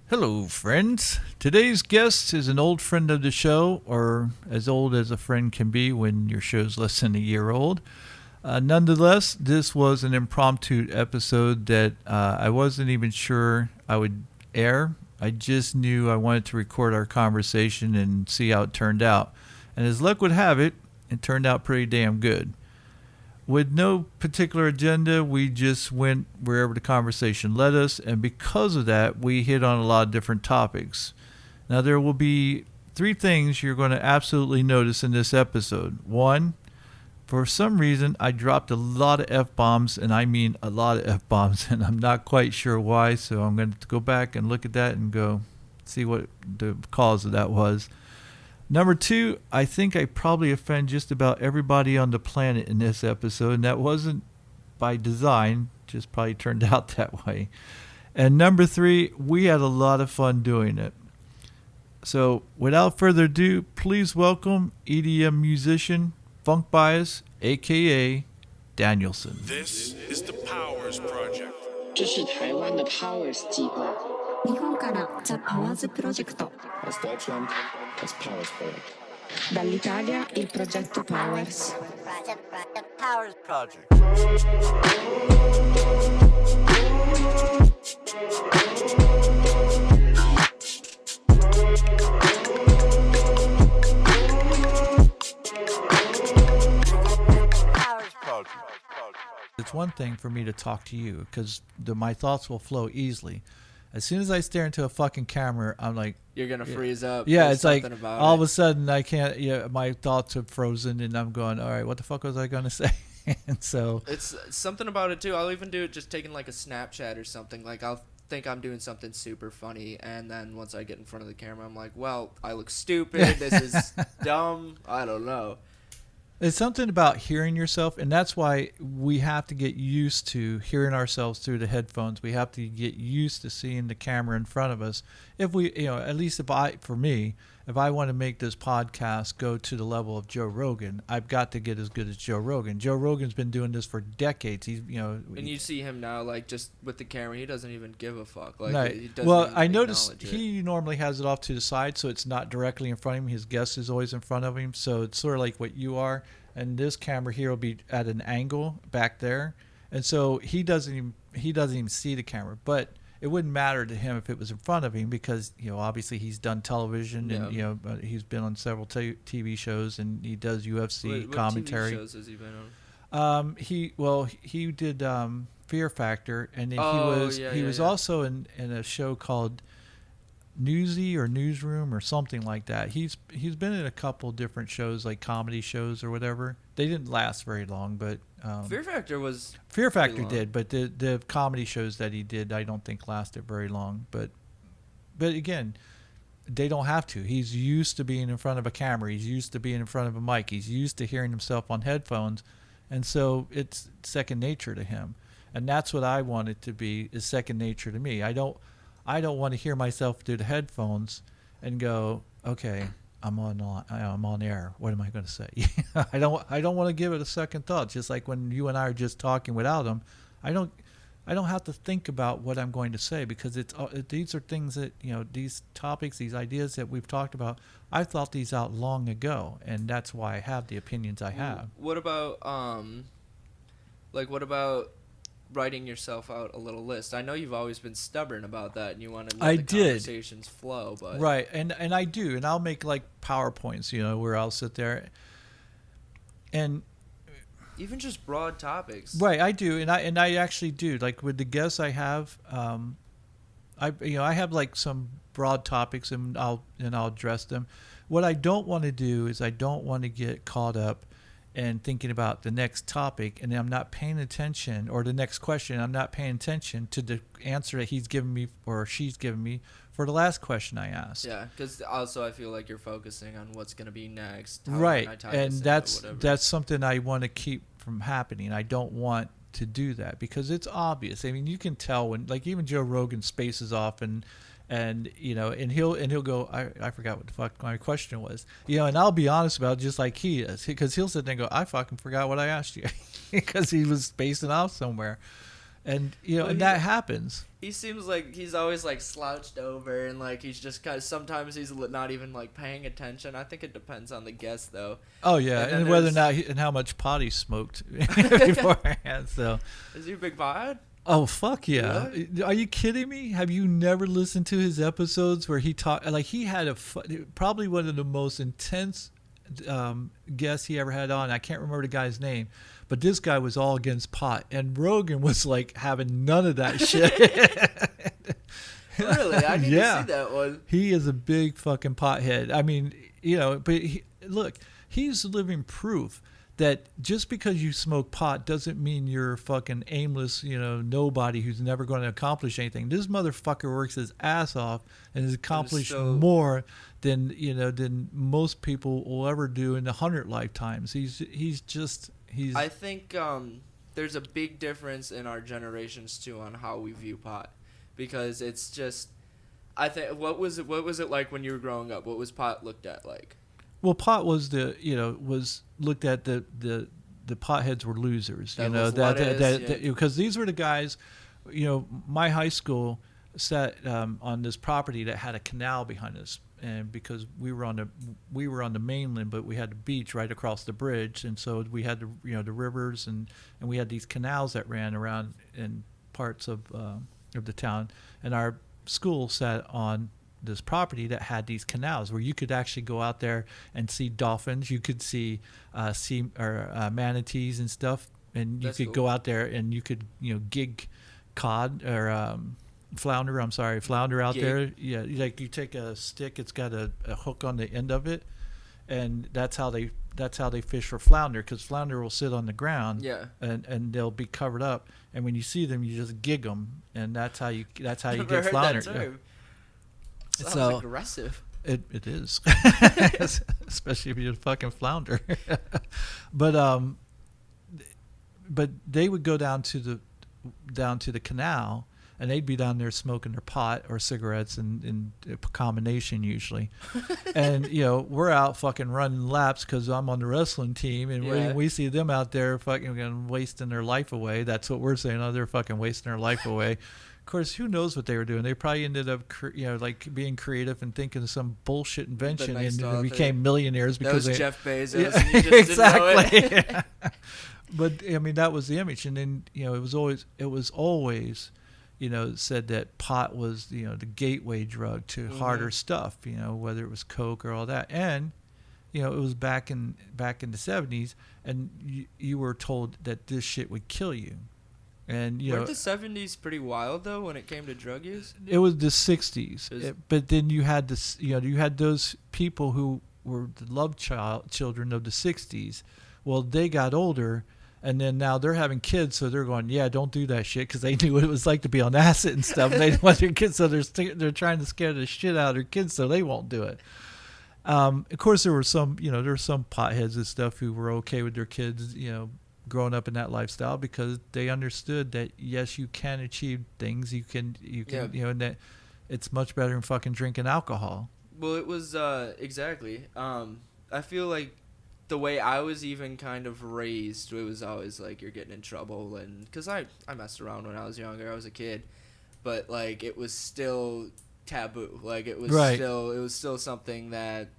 Hello, friends. Today's guest is an old friend of the show, or as old as a friend can be when your show's less than a year old. Nonetheless, this was an impromptu episode that I wasn't even sure I would air. I just knew I wanted to record our conversation and see how it turned out. And as luck would have it, it turned out pretty damn good. With no particular agenda, we just went wherever the conversation led us, and because of that, we hit on a lot of different topics. Now, there will be three things you're going to absolutely notice in this episode. One, for some reason, I dropped a lot of F-bombs, and I mean a lot of F-bombs, and I'm not quite sure why, so I'm going to go back and look at that and go see what the cause of that was. Number two, I think I probably offend just about everybody on the planet in this episode, and that wasn't by design, just probably turned out that way. And number three, we had a lot of fun doing it. So without further ado, please welcome EDM musician Phunk Bias, aka Danielson. This is the Powers Project. 这是台湾的 Powers 计划。日本から The Powers Project. Aus Deutschland das Powers Project. Dall'Italia il progetto Powers. The Powers Project. It's one thing for me to talk to you because my thoughts will flow easily. As soon as I stare into a fucking camera, I'm like, you're gonna freeze up. Yeah, There's it's like all of a it. sudden I can't. Yeah, my thoughts have frozen, and I'm going, all right, what the fuck was I gonna say? And so It's something about it too. I'll even do it just taking like a Snapchat or something. Like I'll think I'm doing something super funny, and then once I get in front of the camera, I'm like, well, I look stupid. This is dumb. I don't know. it's something about hearing yourself, and that's why we have to get used to hearing ourselves through the headphones. We have to get used to seeing the camera in front of us. If we, at least for me, if I want to make this podcast go to the level of Joe Rogan, I've got to get as good as Joe Rogan. Joe Rogan's been doing this for decades. He's, And you see him now, like just with the camera, he doesn't even give a fuck. Like right. he doesn't Well, even I noticed acknowledge it. he normally has it off to the side, so it's not directly in front of him. His guest is always in front of him, so it's sort of like what you are. And this camera here will be at an angle back there, and so he doesn't even see the camera. But it wouldn't matter to him if it was in front of him because obviously he's done television and he's been on several TV shows and he does UFC What commentary. TV shows has he been on? He did Fear Factor, and then he was also in a show called Newsy or Newsroom or something like that. He's been in a couple different shows, like comedy shows or whatever. They didn't last very long, but Fear Factor was Fear Factor long. did, but the comedy shows that he did, I don't think lasted very long. But again, they don't have to. He's used to being in front of a camera. He's used to being in front of a mic. He's used to hearing himself on headphones, and so it's second nature to him. And that's what I want it to be, is second nature to me. I don't want to hear myself through the headphones and go, okay, I'm on air. What am I going to say? I don't want to give it a second thought. Just like when you and I are just talking without them, I don't have to think about what I'm going to say because these are things that these topics, these ideas that we've talked about. I thought these out long ago, and that's why I have the opinions I have. What about what about writing yourself out a little list? I know you've always been stubborn about that, and you want to let the conversations flow. But right, and I do, and I'll make like PowerPoints, where I'll sit there, and even just broad topics. Right, I do, and I actually do. Like with the guests I have, I have like some broad topics, and I'll address them. What I don't want to do is I don't want to get caught up and thinking about the next topic, and I'm not paying attention, or the next question, I'm not paying attention to the answer that he's given me or she's given me for the last question I asked. Yeah, because also I feel like you're focusing on what's going to be next. Right, and that's something I want to keep from happening. I don't want to do that because it's obvious. I mean, you can tell when, like, even Joe Rogan spaces off and he'll go, I forgot what the fuck my question was, and I'll be honest about it, just like he is, because he'll sit there and go, I fucking forgot what I asked you because he was spacing off somewhere. And Well, and that happens. He seems like he's always like slouched over and like he's just kind of sometimes he's not even like paying attention. I think it depends on the guest though. Oh yeah, And then and whether or there's- not and how much pot he smoked beforehand. So, Is he a big pothead? oh fuck yeah! Are you kidding me? Have you never listened to his episodes where he talked like he had probably one of the most intense guests he ever had on? I can't remember the guy's name, but this guy was all against pot, and Rogan was like having none of that shit. Really? I need Yeah. to see that one. He is a big fucking pothead. I mean, but look, he's living proof that just because you smoke pot doesn't mean you're a fucking aimless, nobody who's never going to accomplish anything. This motherfucker works his ass off and has accomplished more than most people will ever do in 100 lifetimes. I think there's a big difference in our generations too on how we view pot, because it's just, I think what was it like when you were growing up? What was pot looked at like? Well, pot was was looked at the potheads were losers, because these were the guys, my high school sat on this property that had a canal behind us, and because we were on the mainland, but we had the beach right across the bridge, and so we had the rivers and we had these canals that ran around in parts of the town, and our school sat on this property that had these canals where you could actually go out there and see dolphins. You could see manatees and stuff, and you could go out there and you could gig cod or flounder. I'm sorry, flounder out there. Yeah, like you take a stick, it's got a hook on the end of it, and that's how they fish for flounder, because flounder will sit on the ground. Yeah. And they'll be covered up, and when you see them, you just gig them, and that's how you get Never heard flounder. that term. Sounds So aggressive. It is, especially if you're a fucking flounder. But they would go down to the canal, and they'd be down there smoking their pot or cigarettes in a combination usually. And we're out fucking running laps because I'm on the wrestling team, and we see them out there fucking wasting their life away. That's what we're saying. Oh, they're fucking wasting their life away. Of course, who knows what they were doing? They probably ended up, like being creative and thinking of some bullshit invention, and became millionaires because that was Jeff Bezos. Yeah, and you just exactly. Didn't know it. But I mean, that was the image, and then it was always, said that pot was the gateway drug to harder stuff. Whether it was coke or all that, and it was back in the 70s, and you were told that this shit would kill you. And weren't the 70s pretty wild though when it came to drug use? It was the 60s, but then you had this, you had those people who were the love children of the 60s. Well, they got older, and then now they're having kids, so they're going, yeah, don't do that shit, because they knew what it was like to be on acid and stuff. And they didn't want their kids, so they're trying to scare the shit out of their kids, so they won't do it. Of course, there were some, there were some potheads and stuff who were okay with their kids, growing up in that lifestyle, because they understood that yes, you can achieve things, you can and that it's much better than fucking drinking alcohol. Well, it was exactly. I feel like the way I was even kind of raised, it was always like you're getting in trouble, and because I messed around when I was younger, I was a kid, but like it was still taboo. Like it was still something that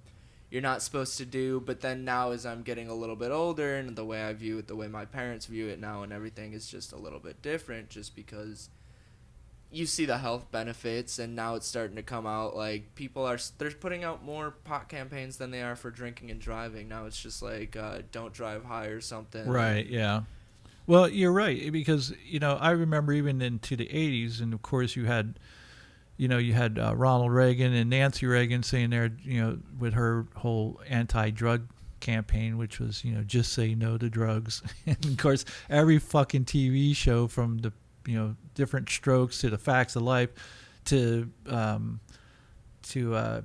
you're not supposed to do. But then now, as I'm getting a little bit older, and the way I view it, the way my parents view it now, and everything is just a little bit different, just because you see the health benefits, and now it's starting to come out. Like they're putting out more pot campaigns than they are for drinking and driving. Now it's just like don't drive high or something. Right. Yeah. Well, you're right, because I remember even into the 80s, and of course you had Ronald Reagan and Nancy Reagan saying there, with her whole anti-drug campaign, which was, just say no to drugs. And of course, every fucking TV show, from the, Different Strokes to The Facts of Life to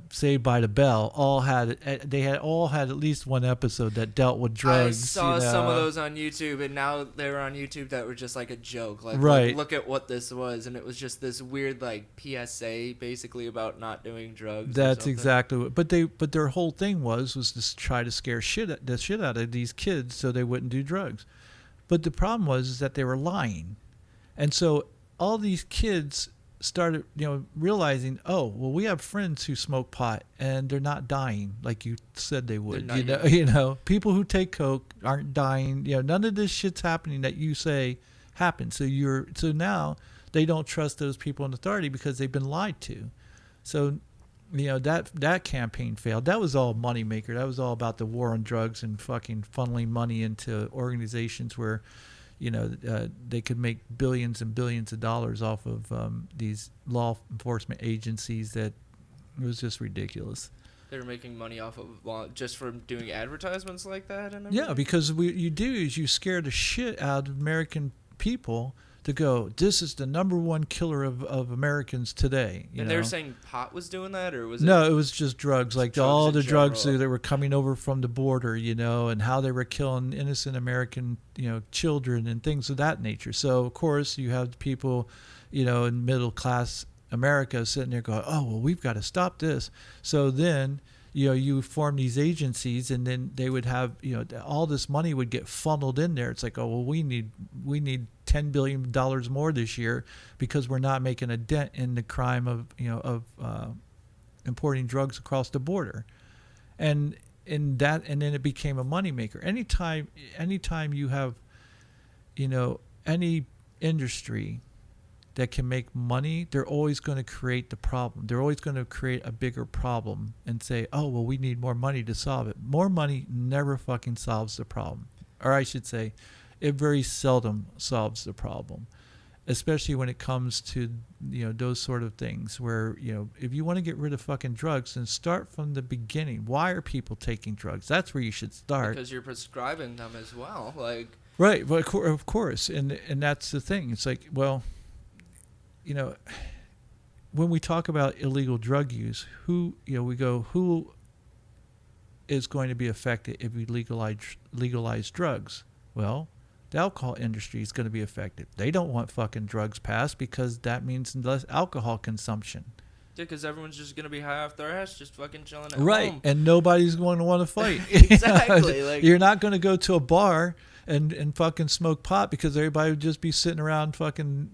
Saved by the Bell, all had at least one episode that dealt with drugs. I saw some of those on YouTube, and now they were on YouTube that were just like a joke. Like, right. Look at what this was, and it was just this weird like PSA basically about not doing drugs. That's exactly what. But their whole thing was to try to scare the shit out of these kids so they wouldn't do drugs. But the problem was that they were lying. And so all these kids started, realizing, oh, well, we have friends who smoke pot and they're not dying like you said they would. People who take coke aren't dying. None of this shit's happening that you say happened. So now they don't trust those people in authority because they've been lied to. So, that campaign failed. That was all moneymaker. That was all about the war on drugs and fucking funneling money into organizations where, they could make billions and billions of dollars off of these law enforcement agencies. That it was just ridiculous. They were making money off of just from doing advertisements like that and everything? Yeah, because you scare the shit out of American people to go, this is the number one killer of Americans today. And they were saying pot was doing that, or was it? No, it was just drugs. Like drugs all in the drugs general. that were coming over from the border, and how they were killing innocent American, children and things of that nature. So, of course, you have people, in middle class America sitting there going, oh, well, we've got to stop this. So then, you form these agencies, and then they would have, all this money would get funneled in there. It's like, oh, well, we need $10 billion more this year because we're not making a dent in the crime of importing drugs across the border, and then it became a moneymaker. Anytime you have, any industry that can make money, they're always going to create the problem. They're always going to create a bigger problem and say, oh, well, we need more money to solve it. More money never fucking solves the problem. Or I should say, it very seldom solves the problem, especially when it comes to, those sort of things where, if you want to get rid of fucking drugs, then start from the beginning. Why are people taking drugs? That's where you should start. Because you're prescribing them as well. Right, but of course. And that's the thing. It's like, well, when we talk about illegal drug use, who is going to be affected if we legalize drugs? Well, the alcohol industry is going to be affected. They don't want fucking drugs passed because that means less alcohol consumption. Yeah, because everyone's just going to be high off their ass, just fucking chilling at home. Right, and nobody's going to want to fight. Exactly. You're not going to go to a bar and fucking smoke pot because everybody would just be sitting around fucking,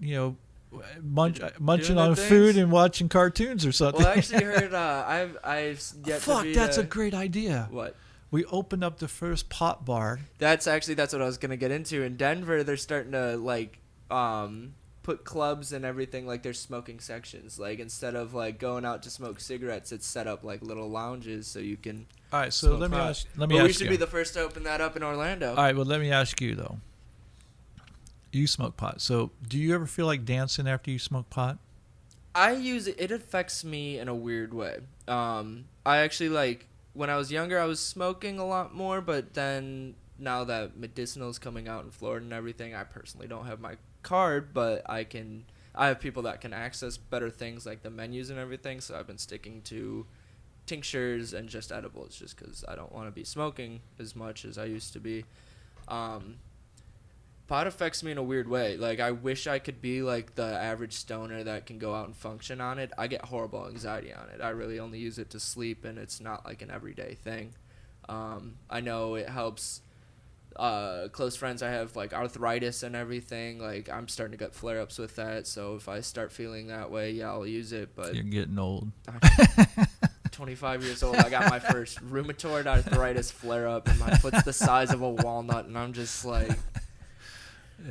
munching on food and watching cartoons or something. Well, I actually heard I've yet to be that's a great idea. What? We open up the first pot bar. That's what I was gonna get into. In Denver, they're starting to put clubs and everything, like there's smoking sections. Like instead of going out to smoke cigarettes, it's set up like little lounges so you can. All right, so let me ask you. We should be the first to open that up in Orlando. All right, well let me ask you though. You smoke pot, so do you ever feel like dancing after you smoke pot? I use it. It affects me in a weird way. I actually when I was younger, I was smoking a lot more, but then now that medicinal is coming out in Florida and everything, I personally don't have my card, but I have people that can access better things like the menus and everything, so I've been sticking to tinctures and just edibles just because I don't want to be smoking as much as I used to be. Pot affects me in a weird way. I wish I could be like the average stoner that can go out and function on it. I get horrible anxiety on it. I really only use it to sleep, and it's not like an everyday thing. I know it helps close friends I have, arthritis and everything. I'm starting to get flare-ups with that, so if I start feeling that way, yeah, I'll use it. But you're getting old. 25 years old, I got my first rheumatoid arthritis flare-up, and my foot's the size of a walnut, and I'm just like...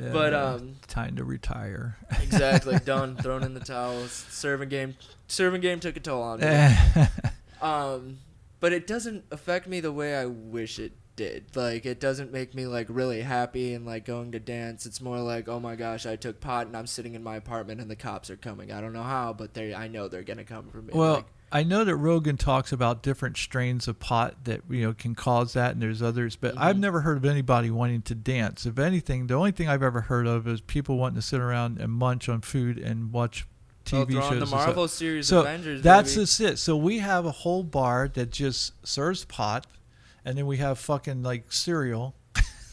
Yeah, but time to retire. Exactly, done, thrown in the towels. Serving game took a toll on me. But it doesn't affect me the way I wish it did. It doesn't make me really happy and going to dance. It's more like, oh my gosh, I took pot and I'm sitting in my apartment and the cops are coming. I don't know how, but I know they're gonna come for me. Well, I know that Rogan talks about different strains of pot that can cause that, and there's others, but I've never heard of anybody wanting to dance. If anything, the only thing I've ever heard of is people wanting to sit around and munch on food and watch TV shows. The Marvel series so Avengers. That's just it. So we have a whole bar that just serves pot, and then we have fucking cereal.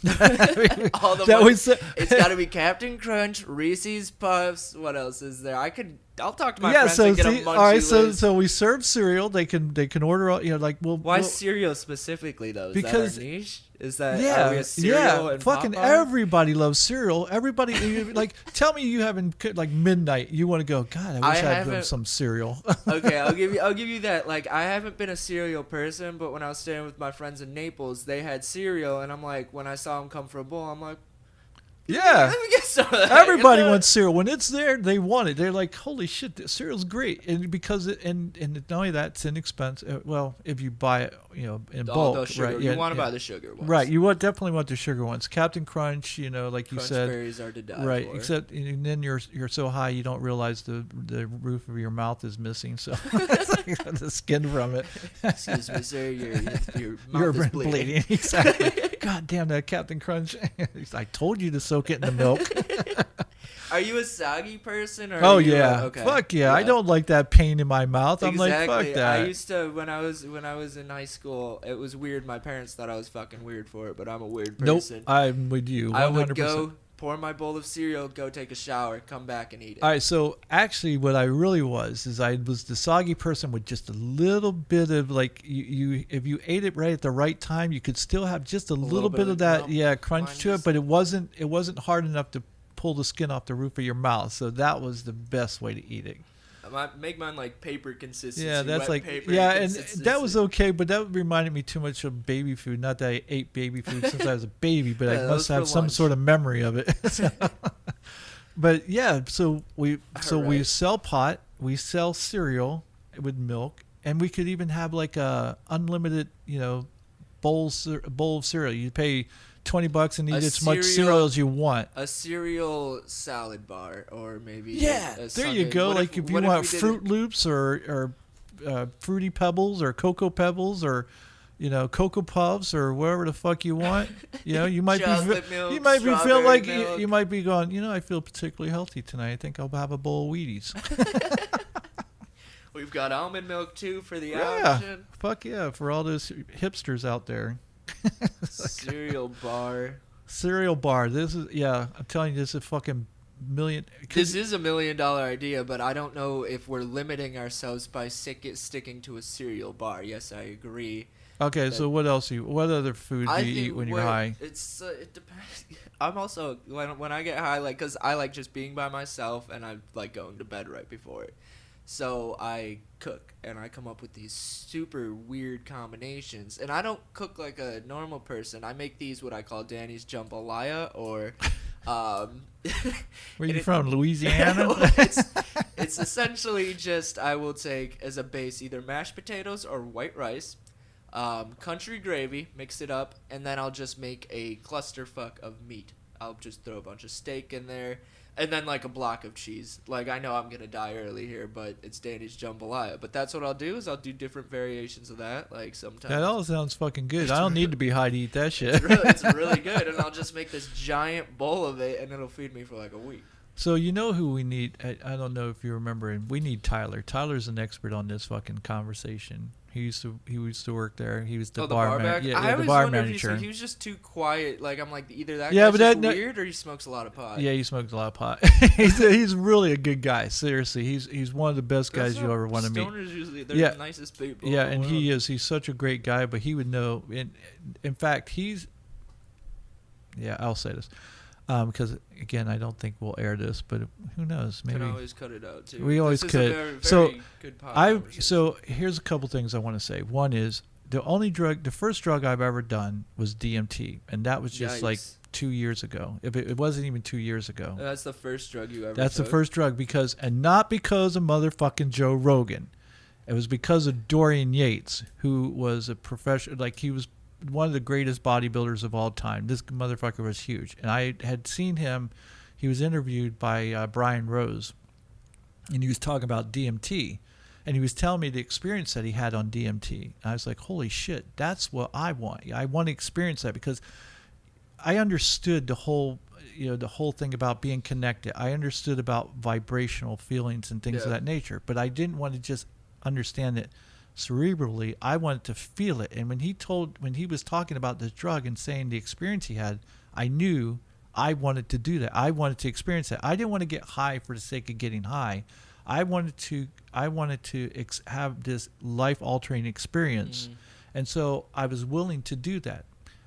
All the it's got to be Captain Crunch, Reese's Puffs. What else is there? I could I'll talk to my Yeah, friends so and get see, a munchie all right, list. so we serve cereal. They can order, like Why we'll cereal specifically though? Is because- that our niche? Is that yeah, are we a cereal yeah, and fucking Popeye? everybody loves cereal. Everybody like tell me you haven't like midnight. You want to go? God, I wish I had some cereal. Okay, I'll give you that. Like, I haven't been a cereal person, but when I was staying with my friends in Naples, they had cereal, and I'm like, when I saw them come for a bowl, I'm like, Yeah. let me get some of that. Everybody wants cereal. When it's there, they want it. They're like, "Holy shit, this cereal's great!" And because and not only that, it's inexpensive. Well, if you buy it, in bulk, sugar. right? You want to buy the sugar ones, right? You definitely want the sugar ones. Captain Crunch, like you Crunch said, berries are to die right? for. Except and then you're so high you don't realize the roof of your mouth is missing, so it's like the skin from it. Excuse me, sir, your You're mouth is bleeding. Exactly. God damn that Captain Crunch! I told you to soak it in the milk. Are you a soggy person? Or Oh are you yeah, okay. fuck yeah. I don't like that pain in my mouth. I'm Exactly. like, fuck that. I used to when I was in high school. It was weird. My parents thought I was fucking weird for it, but I'm a weird Nope, person. I'm with you. 100%. I would go pour my bowl of cereal, go take a shower, come back and eat it. All right, so actually, what I really was I was the soggy person with just a little bit of like you if you ate it right at the right time, you could still have just a little bit of that crunch to it, but it wasn't hard enough to pull the skin off the roof of your mouth. So that was the best way to eat it. Make mine like paper consistency. Yeah, that's wet like paper and consistency. that was okay, but that reminded me too much of baby food. Not that I ate baby food since I was a baby, but Yeah, I that must was for have some lunch. sort of memory of it. But yeah, so we Alright. sell pot, we sell cereal with milk, and we could even have like a unlimited, bowl of cereal. You pay $20 and eat as much cereal as you want. A cereal salad bar, or maybe Yeah, a there you Sunday- go. what Like if you what want we did Fruit Loops or Fruity Pebbles or Cocoa Pebbles or Cocoa Puffs or whatever the fuck you want. You might Chocolate milk, you might be feeling strawberry like milk. you might be going. I feel particularly healthy tonight. I think I'll have a bowl of Wheaties. We've got almond milk too for the Yeah, option. fuck yeah, for all those hipsters out there. Cereal bar. Cereal bar. This is I'm telling you, this is a fucking million. This is $1 million idea, but I don't know if we're limiting ourselves by sticking to a cereal bar. Yes, I agree. Okay, so what else? What other food do you eat when you're high? It depends. I'm also when I get high, like, 'cause I like just being by myself and I like going to bed right before it. So I cook and I come up with these super weird combinations. And I don't cook like a normal person. I make these what I call Danny's jambalaya, or Where you from? Louisiana? it's essentially just I will take as a base either mashed potatoes or white rice, country gravy, mix it up, and then I'll just make a clusterfuck of meat. I'll just throw a bunch of steak in there, and then like a block of cheese. Like, I know I'm gonna die early here, but it's Danny's jambalaya. But that's what I'll do, is I'll do different variations of that. Like sometimes That all sounds fucking good. I don't need to be high to eat that shit. it's really good, and I'll just make this giant bowl of it, and it'll feed me for like a week. So you know who we need? I don't know if you remember him. We need Tyler. Tyler's an expert on this fucking conversation. He used to work there. He was the bar back? manager. I the always bar wondered manager. he was just too quiet. Like, I'm like, either that Yeah, guy's but just that- weird, or he smokes a lot of pot. Yeah, he smokes a lot of pot. he's really a good guy. Seriously, he's one of the best guys That's you what ever want to meet. Stoners usually, they're Yeah. the nicest people. Yeah, in the and world. he is. He's such a great guy, but he would know. In fact, I'll say this. Because again, I don't think we'll air this, but who knows? Maybe Can always cut it out too. we always This is a could. very, So, very good pot conversation. So here's a couple things I want to say. One is the first drug I've ever done was DMT, and that was just like Yikes. 2 years ago. If it wasn't even 2 years ago. That's the first drug you ever. That's the took? first drug not because of motherfucking Joe Rogan. It was because of Dorian Yates, who was a professional. Like, he was one of the greatest bodybuilders of all time. This motherfucker was huge, and I had seen him. He was interviewed by Brian Rose, and he was talking about DMT, and he was telling me the experience that he had on DMT. And I was like, holy shit, that's what I want. I want to experience that, because I understood the whole thing about being connected. I understood about vibrational feelings and things of that nature, but I didn't want to just understand it cerebrally. I wanted to feel it. And when he was talking about this drug and saying the experience he had, I knew I wanted to do that. I wanted to experience that. I didn't want to get high for the sake of getting high. I wanted to have this life altering experience, and so I was willing to do that.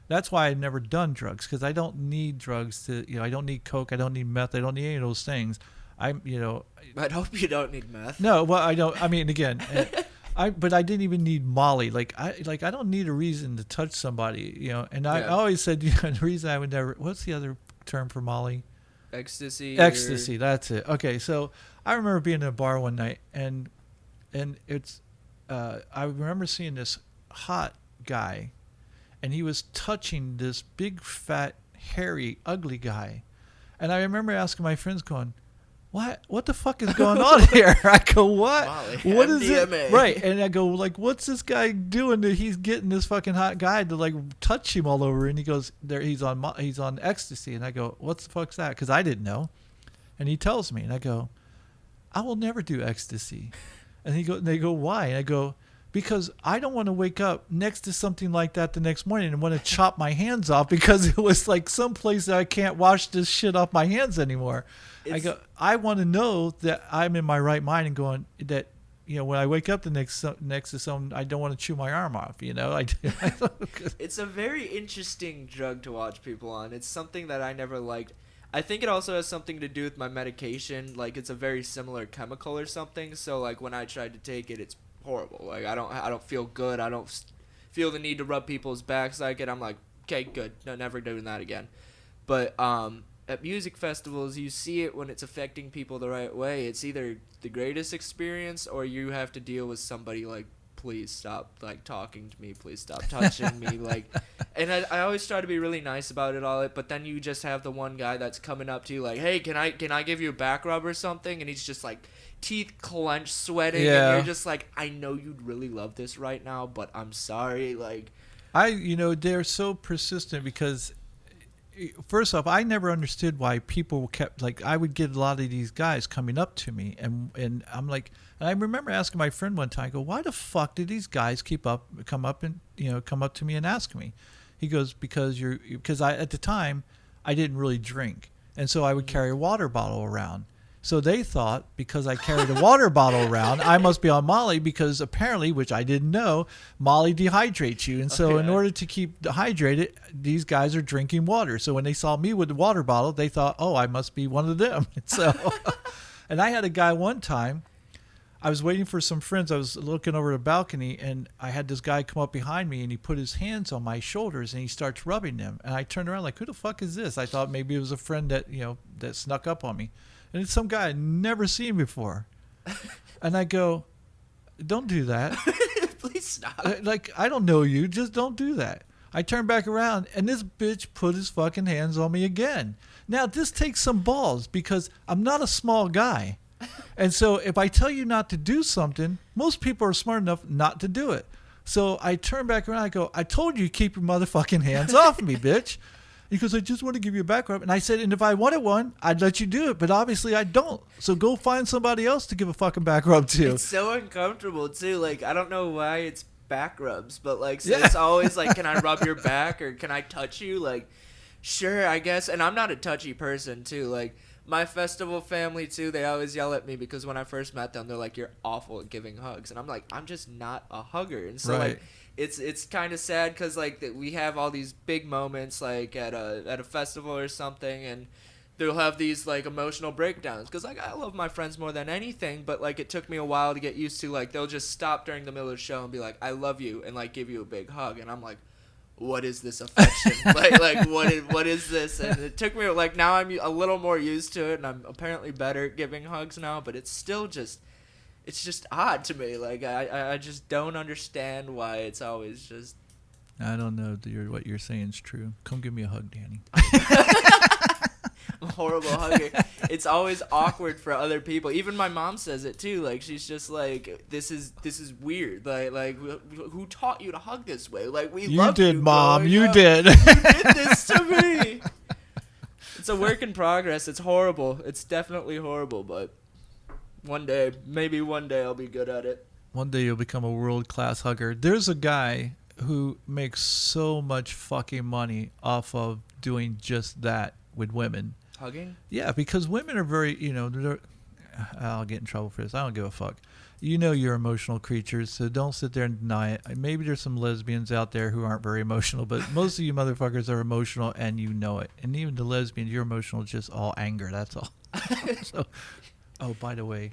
That's why I've never done drugs, because I don't need drugs to, I don't need coke, I don't need meth, I don't need any of those things. I hope you don't need meth. No, well, I don't. I mean, again, but I didn't even need Molly. I don't need a reason to touch somebody, And I always said, the reason I would never. What's the other term for Molly? Ecstasy. Ecstasy. That's it. Okay, so I remember being in a bar one night, and it's. I remember seeing this hot guy, and he was touching this big, fat, hairy, ugly guy, and I remember asking my friends, going, What the fuck is going on here? I go, what? Molly, what is MDMA. it? Right. And I go, what's this guy doing that he's getting this fucking hot guy to touch him all over? And he goes, he's on ecstasy. And I go, what the fuck's that? Because I didn't know. And he tells me, and I go, I will never do ecstasy. And they go, why? And I go, because I don't want to wake up next to something like that the next morning and want to chop my hands off because it was someplace that I can't wash this shit off my hands anymore. I want to know that I'm in my right mind and going that, when I wake up the next to someone, I don't want to chew my arm off, It's a very interesting drug to watch people on. It's something that I never liked. I think it also has something to do with my medication. It's a very similar chemical or something. So when I tried to take it, it's horrible. I don't feel good. I don't feel the need to rub people's backs like it. I'm like, okay, good. No, never doing that again. But at music festivals, you see it when it's affecting people the right way. It's either the greatest experience or you have to deal with somebody please stop talking to me, please stop touching me, and I always try to be really nice about it all, but then you just have the one guy that's coming up to you hey, can I give you a back rub or something, and he's just teeth clenched, sweating, and you're just I know you'd really love this right now, but I'm sorry. They're so persistent because first off, I never understood why people kept I would get a lot of these guys coming up to me, and I'm and I remember asking my friend one time, I go, why the fuck did these guys come up to me and ask me? He goes, because I at the time I didn't really drink, and so I would carry a water bottle around. So they thought because I carried a water bottle around, I must be on Molly because apparently, which I didn't know, Molly dehydrates you. And so in order to keep hydrated, these guys are drinking water. So when they saw me with the water bottle, they thought, oh, I must be one of them. So, and I had a guy one time, I was waiting for some friends. I was looking over the balcony, and I had this guy come up behind me, and he put his hands on my shoulders, and he starts rubbing them. And I turned around who the fuck is this? I thought maybe it was a friend that, that snuck up on me. And it's some guy I'd never seen before. And I go, don't do that. Please stop. I don't know you. Just don't do that. I turn back around, and this bitch put his fucking hands on me again. Now, this takes some balls because I'm not a small guy. And so if I tell you not to do something, most people are smart enough not to do it. So I turn back around. I go, I told you to keep your motherfucking hands off me, bitch. He goes, I just want to give you a back rub. And I said, and if I wanted one, I'd let you do it. But obviously I don't. So go find somebody else to give a fucking back rub to. It's so uncomfortable, too. I don't know why it's back rubs. But, it's always can I rub your back or can I touch you? Sure, I guess. And I'm not a touchy person, too. My festival family, too, they always yell at me because when I first met them, they're like, you're awful at giving hugs. And I'm like, I'm just not a hugger. And so, right. It's kind of sad because we have all these big moments at a festival or something, and they'll have these emotional breakdowns because I love my friends more than anything, but it took me a while to get used to they'll just stop during the middle of the show and be like, I love you, and give you a big hug, and I'm like, what is this affection? What is this? And it took me now I'm a little more used to it, and I'm apparently better at giving hugs now, but it's still just. It's just odd to me. I just don't understand why it's always just. I don't know if what you're saying is true. Come give me a hug, Danny. I'm a horrible hugger. It's always awkward for other people. Even my mom says it too. She's just this is weird. Who taught you to hug this way? We you love did, you, Mom. You did. You did this to me. It's a work in progress. It's horrible. It's definitely horrible, but. Maybe one day I'll be good at it. One day you'll become a world-class hugger. There's a guy who makes so much fucking money off of doing just that with women. Hugging? Yeah, because women are very, I'll get in trouble for this. I don't give a fuck. You know you're emotional creatures, so don't sit there and deny it. Maybe there's some lesbians out there who aren't very emotional, but most of you motherfuckers are emotional, and you know it. And even the lesbians, you're emotional, just all anger. That's all. So, oh, by the way,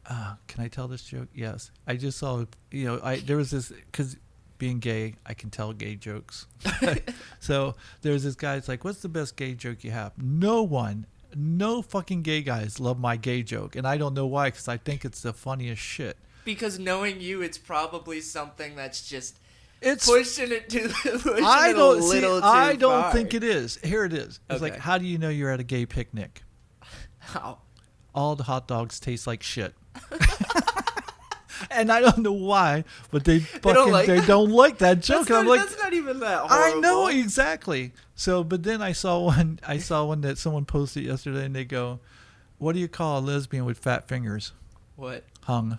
can I tell this joke? Yes. I just saw, there was this, because being gay, I can tell gay jokes. So there's this guy, it's like, what's the best gay joke you have? No fucking gay guys love my gay joke, and I don't know why, because I think it's the funniest shit. Because knowing you, it's probably something that's just It's pushing it to pushing I it don't a see. little too I don't far. think it is. Here it is. It's like, Okay. how do you know you're at a gay picnic? How? All the hot dogs taste like shit. And I don't know why, but they don't like that? don't like that joke. That's And I'm not, like, that's not even that I horrible. know exactly. So, but then I saw one that someone posted yesterday, and they go, "What do you call a lesbian with fat fingers?" What? Hung.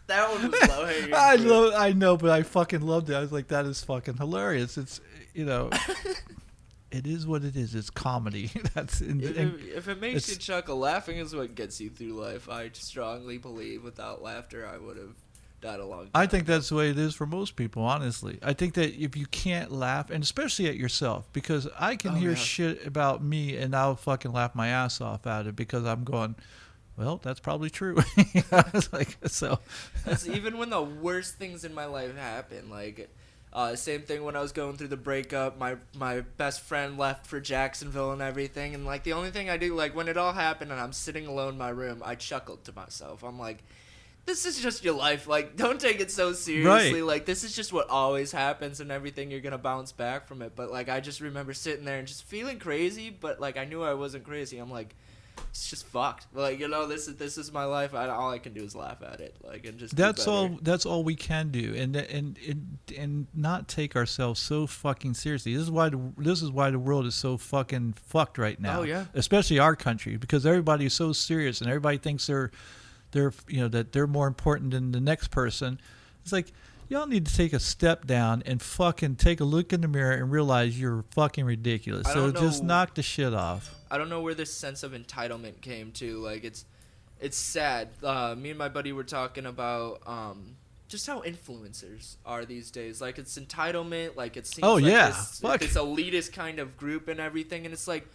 That one was low hanging. I know, but I fucking loved it. I was like, that is fucking hilarious. It's, it is what it is. It's comedy. That's If it makes it's- you chuckle, laughing is what gets you through life. I strongly believe without laughter, I would have died a long time. I think that's the way it is for most people, honestly. I think that if you can't laugh, and especially at yourself, because I can hear shit about me and I'll fucking laugh my ass off at it because I'm going, well, that's probably true. It's like, so. That's even when the worst things in my life happen. Like, same thing when I was going through the breakup. My best friend left for Jacksonville and everything. And, like, the only thing I do, like, when it all happened and I'm sitting alone in my room, I chuckled to myself. I'm like, this is just your life. Like, don't take it so seriously. Right. Like, this is just what always happens and everything. You're going to bounce back from it. But, like, I just remember sitting there and just feeling crazy. But, like, I knew I wasn't crazy. I'm like, it's just fucked. Like, this is my life. All I can do is laugh at it. Like, and just That's do better. all. That's all we can do, and not take ourselves so fucking seriously. This is why the world is so fucking fucked right now. Oh, yeah. Especially our country, because everybody is so serious, and everybody thinks they're that they're more important than the next person. It's like, y'all need to take a step down and fucking take a look in the mirror and realize you're fucking ridiculous. I So don't just know- knock the shit off. I don't know where this sense of entitlement came to. Like, it's sad. Me and my buddy were talking about just how influencers are these days. Like, it's entitlement. Like, it seems like this elitist kind of group and everything. And it's like,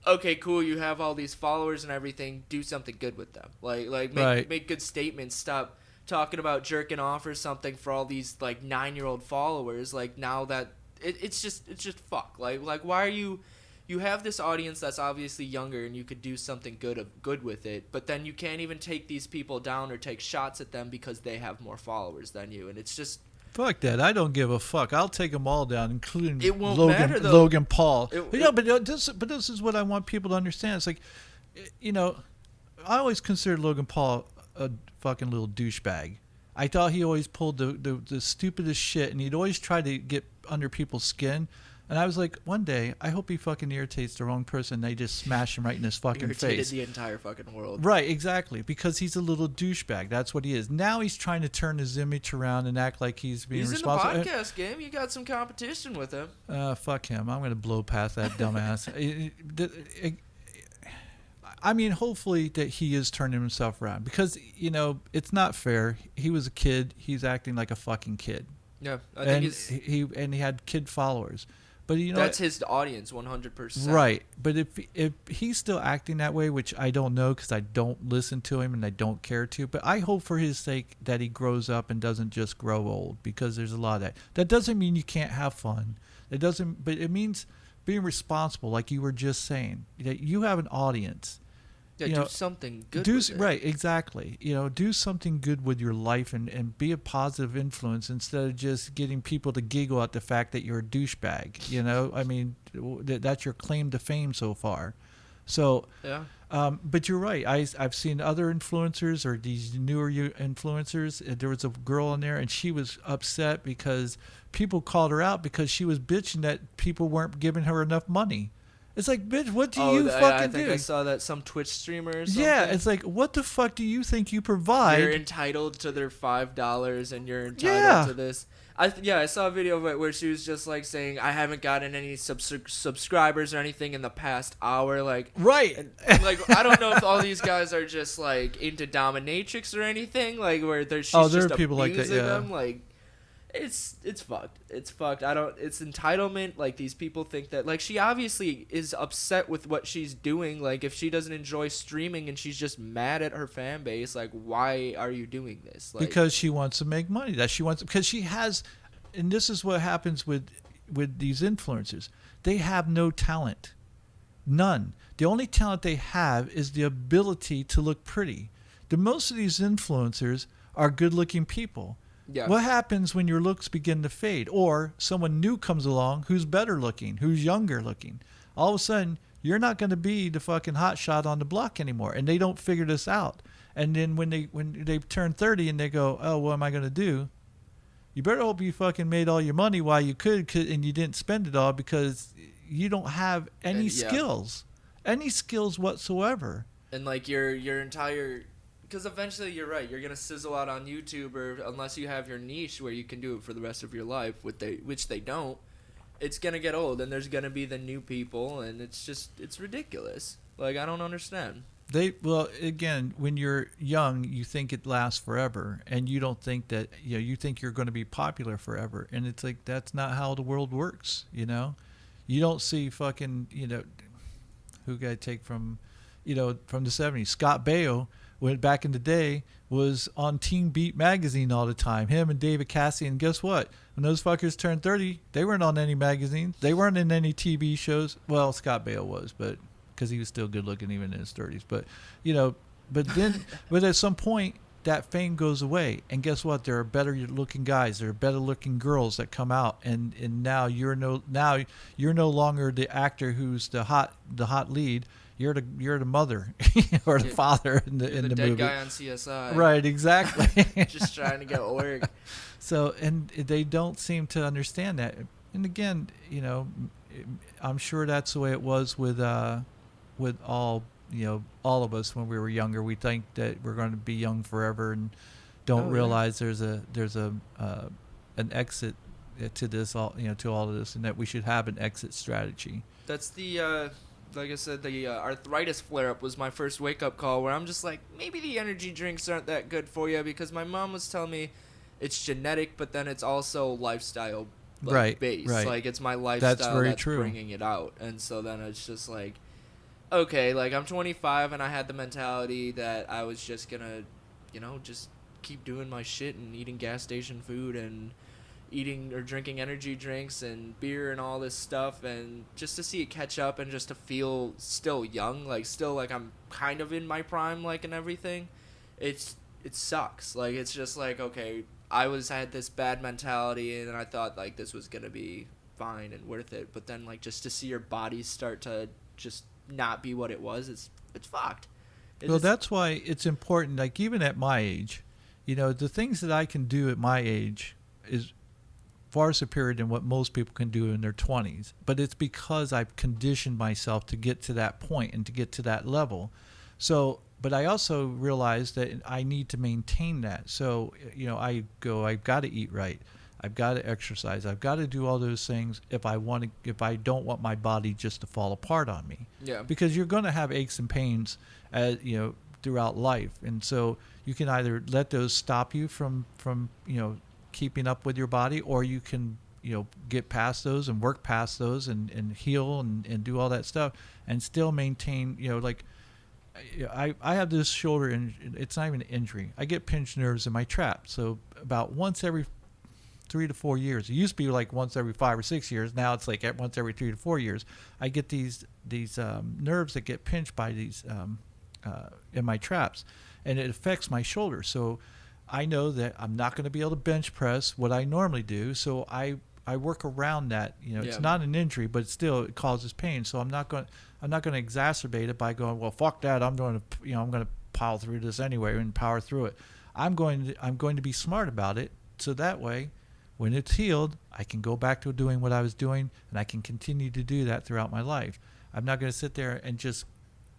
okay, cool, you have all these followers and everything. Do something good with them. Like make good statements. Stop talking about jerking off or something for all these, like, 9-year-old followers. Like, now that it's just fuck. Like why are you have this audience that's obviously younger and you could do something good with it, but then you can't even take these people down or take shots at them because they have more followers than you, and it's just Fuck that. I don't give a fuck. I'll take them all down, including It won't matter, though. Logan Paul. It- But this is what I want people to understand. It's like, I always considered Logan Paul a fucking little douchebag. I thought he always pulled the stupidest shit, and he'd always try to get under people's skin. And I was like, one day, I hope he fucking irritates the wrong person and they just smash him right in his fucking irritated face. the entire fucking world. Right, exactly. Because he's a little douchebag. That's what he is. Now he's trying to turn his image around and act like he's being He's responsible. in the podcast game. You got some competition with him. Fuck him. I'm going to blow past that dumbass. I mean, hopefully that he is turning himself around. Because, it's not fair. He was a kid. He's acting like a fucking kid. Yeah, I think he had kid followers. But that's his audience, 100%. Right. But if he's still acting that way, which I don't know because I don't listen to him and I don't care to, but I hope for his sake that he grows up and doesn't just grow old, because there's a lot of that. That doesn't mean you can't have fun. But it means being responsible, like you were just saying. That you have an audience. Yeah, do something good with it. Right, exactly. Do something good with your life and be a positive influence instead of just getting people to giggle at the fact that you're a douchebag. I mean, that's your claim to fame so far. So, yeah. But you're right. I've seen other influencers or these newer influencers. There was a girl in there, and she was upset because people called her out because she was bitching that people weren't giving her enough money. It's like, bitch, what do Oh, you I fucking think do? I saw that some Twitch streamer or something. Yeah, it's like, what the fuck do you think you provide? You're entitled to their $5 and you're entitled Yeah. to this. I saw a video of it where she was just like saying, I haven't gotten any subscribers or anything in the past hour. Like, Right. and, like, I don't know if all these guys are just like into dominatrix or anything. Like, where she's Oh, there just are people like that, abusing yeah. them. Like, it's fucked. It's fucked. It's entitlement. Like, these people think that, like, she obviously is upset with what she's doing. Like, if she doesn't enjoy streaming and she's just mad at her fan base, like, why are you doing this? Like, Because she wants to make money. Because she has, and this is what happens with these influencers. They have no talent. None. The only talent they have is the ability to look pretty. Most of these influencers are good-looking people. yeah. What happens when your looks begin to fade, or someone new comes along who's better looking, who's younger looking? All of a sudden, you're not going to be the fucking hot shot on the block anymore, and they don't figure this out. And then when they turn 30 and they go, oh, what am I going to do? You better hope you fucking made all your money while you could, and you didn't spend it all, because you don't have any yeah. skills whatsoever. And like your entire, because eventually you're right, you're gonna sizzle out on YouTube, or unless you have your niche where you can do it for the rest of your life, which they don't, it's gonna get old, and there's gonna be the new people, and it's ridiculous. Like, I don't understand. Well, again, when you're young, you think it lasts forever, and you don't think that, you think you're going to be popular forever, and it's like, that's not how the world works. You don't see fucking, who got to take from the 70s. Scott Baio, when back in the day, was on Teen Beat magazine all the time. Him and David Cassidy, and guess what? When those fuckers turned 30, they weren't on any magazines. They weren't in any TV shows. Well, Scott Baio was, but because he was still good looking even in his 30s. But but at some point that fame goes away, and guess what? There are better looking guys, there are better looking girls that come out, and now you're no longer the actor who's the hot lead. You're the mother or the father in the dead movie. guy on CSI. Right, exactly. Just trying to get work. So, and they don't seem to understand that. And again, I'm sure that's the way it was with all of us when we were younger. We think that we're going to be young forever, and don't realize there's an exit to this to all of this, and that we should have an exit strategy. That's the like I said, the arthritis flare up was my first wake up call, where I'm just like, maybe the energy drinks aren't that good for you, because my mom was telling me it's genetic, but then it's also lifestyle based. Right. Like, it's my lifestyle That's very that's true. bringing it out. And so then it's just like, okay, like, I'm 25 and I had the mentality that I was just gonna, just keep doing my shit and eating gas station food and eating or drinking energy drinks and beer and all this stuff, and just to see it catch up and just to feel still young, like, still like I'm kind of in my prime, like, and everything. It sucks. Like, it's just like, okay, I had this bad mentality, and I thought, like, this was gonna be fine and worth it, but then, like, just to see your body start to just not be what it was, it's fucked. That's why it's important, like, even at my age, the things that I can do at my age is far superior than what most people can do in their 20s. But it's because I've conditioned myself to get to that point and to get to that level. So, but I also realize that I need to maintain that. So, I've got to eat right. I've got to exercise. I've got to do all those things if I don't want my body just to fall apart on me. Yeah. Because you're going to have aches and pains, throughout life. And so you can either let those stop you from keeping up with your body, or you can get past those and work past those and heal and do all that stuff and still maintain. I have this shoulder, and it's not even an injury. I get pinched nerves in my trap, so about once every 3 to 4 years. It used to be like once every 5 or 6 years. Now it's like once every 3 to 4 years. I get these nerves that get pinched by these in my traps, and it affects my shoulder. So I know that I'm not going to be able to bench press what I normally do, so I work around that. It's not an injury, but still it causes pain. So I'm not going to exacerbate it by going, well, fuck that. I'm going to pile through this anyway and power through it. I'm going to be smart about it, so that way, when it's healed, I can go back to doing what I was doing, and I can continue to do that throughout my life. I'm not going to sit there and just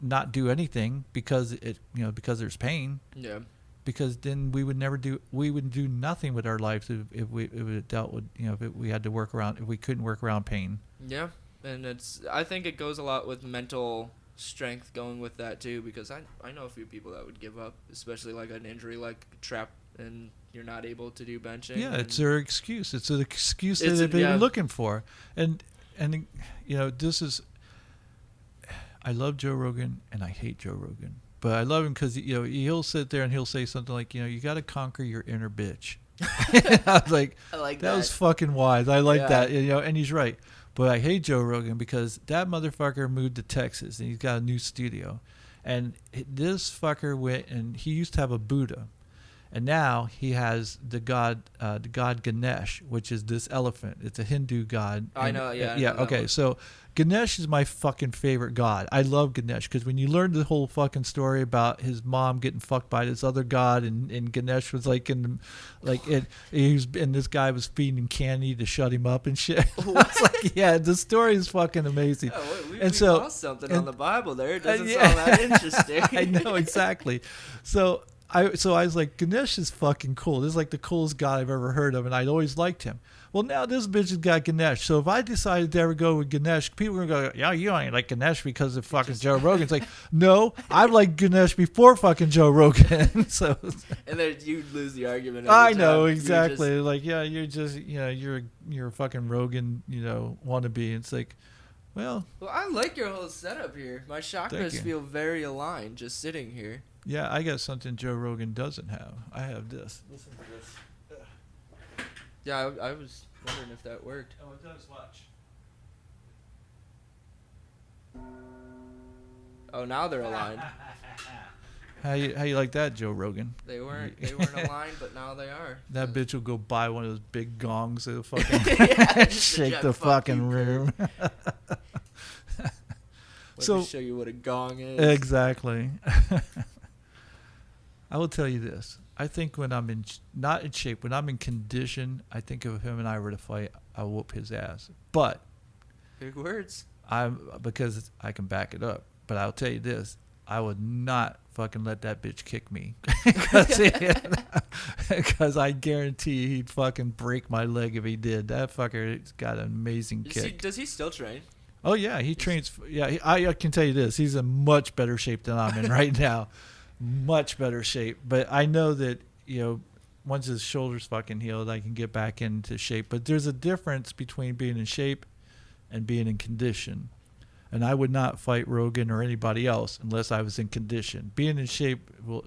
not do anything because because there's pain. Yeah. Because then we would do nothing with our lives if we dealt with, if we had to work around, if we couldn't work around pain. Yeah. And I think it goes a lot with mental strength going with that too, because I know a few people that would give up, especially like an injury like trap and you're not able to do benching. Yeah, it's their excuse. It's an excuse that they've been looking for. And this is, I love Joe Rogan and I hate Joe Rogan. But I love him because he'll sit there and he'll say something like, you got to conquer your inner bitch. I was like, I like that was fucking wise. I like that, and he's right. But I hate Joe Rogan because that motherfucker moved to Texas and he's got a new studio. And this fucker went and he used to have a Buddha. And now he has the god Ganesh, which is this elephant. It's a Hindu god. I know, yeah. Yeah, okay. So Ganesh is my fucking favorite god. I love Ganesh because when you learn the whole fucking story about his mom getting fucked by this other god, and Ganesh was like and this guy was feeding him candy to shut him up and shit. It's like, yeah, the story is fucking amazing. Yeah, we lost something on the Bible there. It doesn't sound that interesting. I know, exactly. So I was like, Ganesh is fucking cool. This is like the coolest guy I've ever heard of, and I'd always liked him. Well, now this bitch has got Ganesh. So if I decided to ever go with Ganesh, people are going to go, yeah, you ain't like Ganesh because of fucking Joe Rogan. It's like, no, I liked Ganesh before fucking Joe Rogan. So, and then you lose the argument. I know, exactly. Like, yeah, you're just, you're a fucking Rogan, wannabe. It's like, well, I like your whole setup here. My chakras feel very aligned just sitting here. Yeah, I got something Joe Rogan doesn't have. I have this. Listen to this. Yeah, I was wondering if that worked. Oh, it does. Watch. Oh, now they're aligned. How you like that, Joe Rogan? They weren't aligned, but now they are. That bitch will go buy one of those big gongs that'll fucking shake the fucking room. Let me show you what a gong is. Exactly. I will tell you this. I think when I'm not in shape, when I'm in condition, I think if him and I were to fight, I'll whoop his ass. But big words. Because I can back it up. But I'll tell you this. I would not fucking let that bitch kick me. Because I guarantee he'd fucking break my leg if he did. That fucker's got an amazing kick. Does he still train? Oh, yeah. He trains. Yeah, I can tell you this. He's in much better shape than I'm in right now. Much better shape. But I know that, once his shoulder's fucking healed, I can get back into shape. But there's a difference between being in shape and being in condition. And I would not fight Rogan or anybody else unless I was in condition. Being in shape will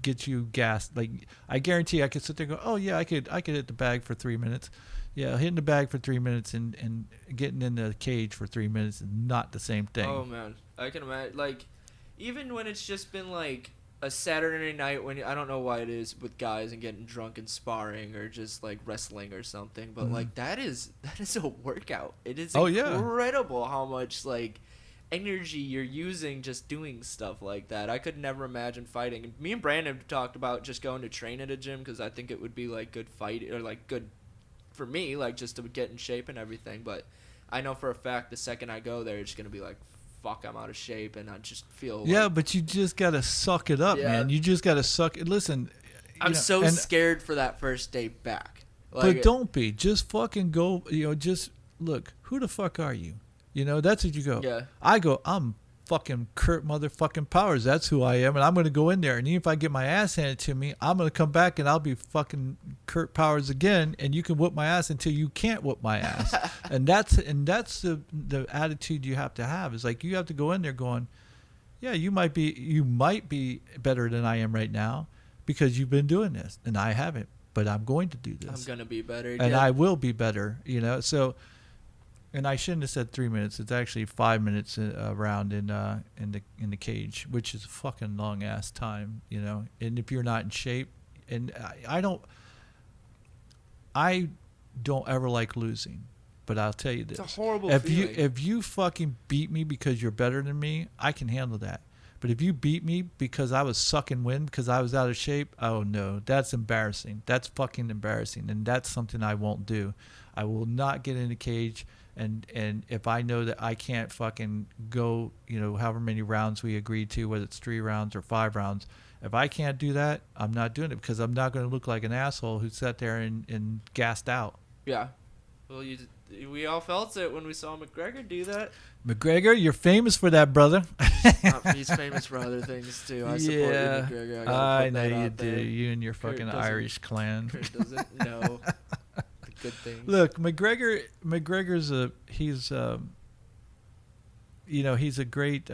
get you gassed. Like, I guarantee I could sit there and go, oh, yeah, I could hit the bag for 3 minutes. Yeah, hitting the bag for 3 minutes and getting in the cage for 3 minutes is not the same thing. Oh, man. I can imagine. Like, even when it's just been, like, a Saturday night when I don't know why it is with guys and getting drunk and sparring or just like wrestling or something, but like that is a workout. It is incredible how much like energy you're using just doing stuff like that. I could never imagine fighting. Me and Brandon talked about just going to train at a gym because I think it would be like good fight or like good for me, like just to get in shape and everything. But I know for a fact the second I go there, it's gonna be like, fuck, I'm out of shape, and I just feel but you just gotta suck it up, man. You just gotta suck it. Listen, I'm so scared for that first day back. Like, but don't be. Just fucking go. Just look. Who the fuck are you? That's what you go. Yeah. I go, I'm fucking Kurt motherfucking Powers. That's who I am, and I'm gonna go in there, and even if I get my ass handed to me, I'm gonna come back and I'll be fucking Kurt Powers again, and you can whoop my ass until you can't whoop my ass. and that's the attitude you have to have. Is like you have to go in there going, yeah, you might be better than I am right now because you've been doing this and I haven't, but I'm going to do this. I'm gonna be better, and I will be better. So. And I shouldn't have said 3 minutes. It's actually 5 minutes around in the cage, which is a fucking long ass time, And if you're not in shape, and I don't ever like losing, but I'll tell you this: it's a horrible feeling. If you fucking beat me because you're better than me, I can handle that. But if you beat me because I was sucking wind because I was out of shape, oh no, that's embarrassing. That's fucking embarrassing, and that's something I won't do. I will not get in the cage And if I know that I can't fucking go, however many rounds we agreed to, whether it's 3 rounds or 5 rounds, if I can't do that, I'm not doing it, because I'm not going to look like an asshole who sat there and gassed out. Yeah. Well, we all felt it when we saw McGregor do that. McGregor, you're famous for that, brother. He's famous for other things too. I support you, McGregor. I know you do. You and your fucking Irish clan. Kurt doesn't know the good things. Look, McGregor's he's a great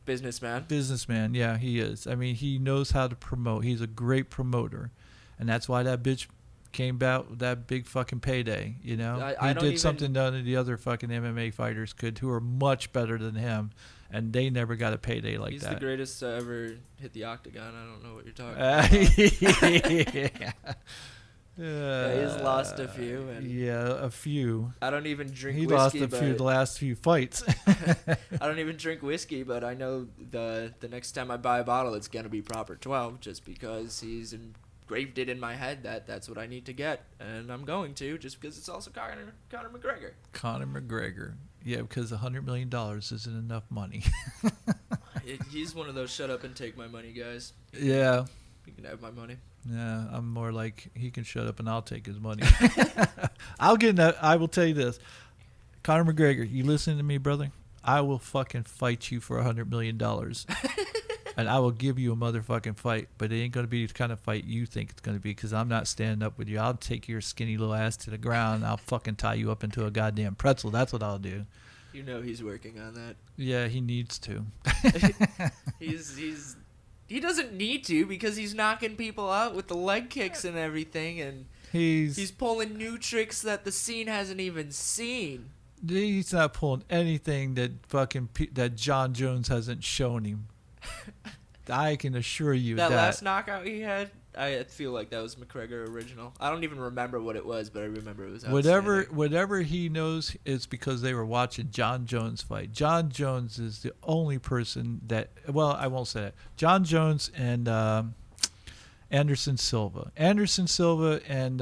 businessman. Yeah, he is. I mean, he knows how to promote. He's a great promoter, and that's why that bitch came out with that big fucking payday. He did something none of the other fucking MMA fighters could, who are much better than him, and they never got a payday like He's that. the greatest to ever hit the octagon. I don't know what you're talking about. Yeah, he's lost a few. A few. I don't even drink whiskey. He lost a few the last few fights. I don't even drink whiskey, but I know the next time I buy a bottle, it's going to be proper 12, just because he's engraved it in my head that that's what I need to get. And I'm going to, just because it's also Conor McGregor. Conor McGregor. Yeah, because $100 million isn't enough money. He's one of those shut up and take my money guys. Yeah. You can have my money. Yeah, I'm more like, he can shut up and I'll take his money. I will tell you this. Conor McGregor, you listen to me, brother? I will fucking fight you for $100 million. And I will give you a motherfucking fight, but it ain't going to be the kind of fight you think it's going to be, because I'm not standing up with you. I'll take your skinny little ass to the ground, and I'll fucking tie you up into a goddamn pretzel. That's what I'll do. You know he's working on that. Yeah, he needs to. He doesn't need to, because he's knocking people out with the leg kicks and everything, and he's pulling new tricks that the scene hasn't even seen. He's not pulling anything that John Jones hasn't shown him. I can assure you that last knockout he had, I feel like that was McGregor original. I don't even remember what it was, but I remember it was outstanding. Whatever he knows is because they were watching John Jones fight. John Jones is the only person that, well, I won't say that. John Jones and Anderson Silva. Anderson Silva and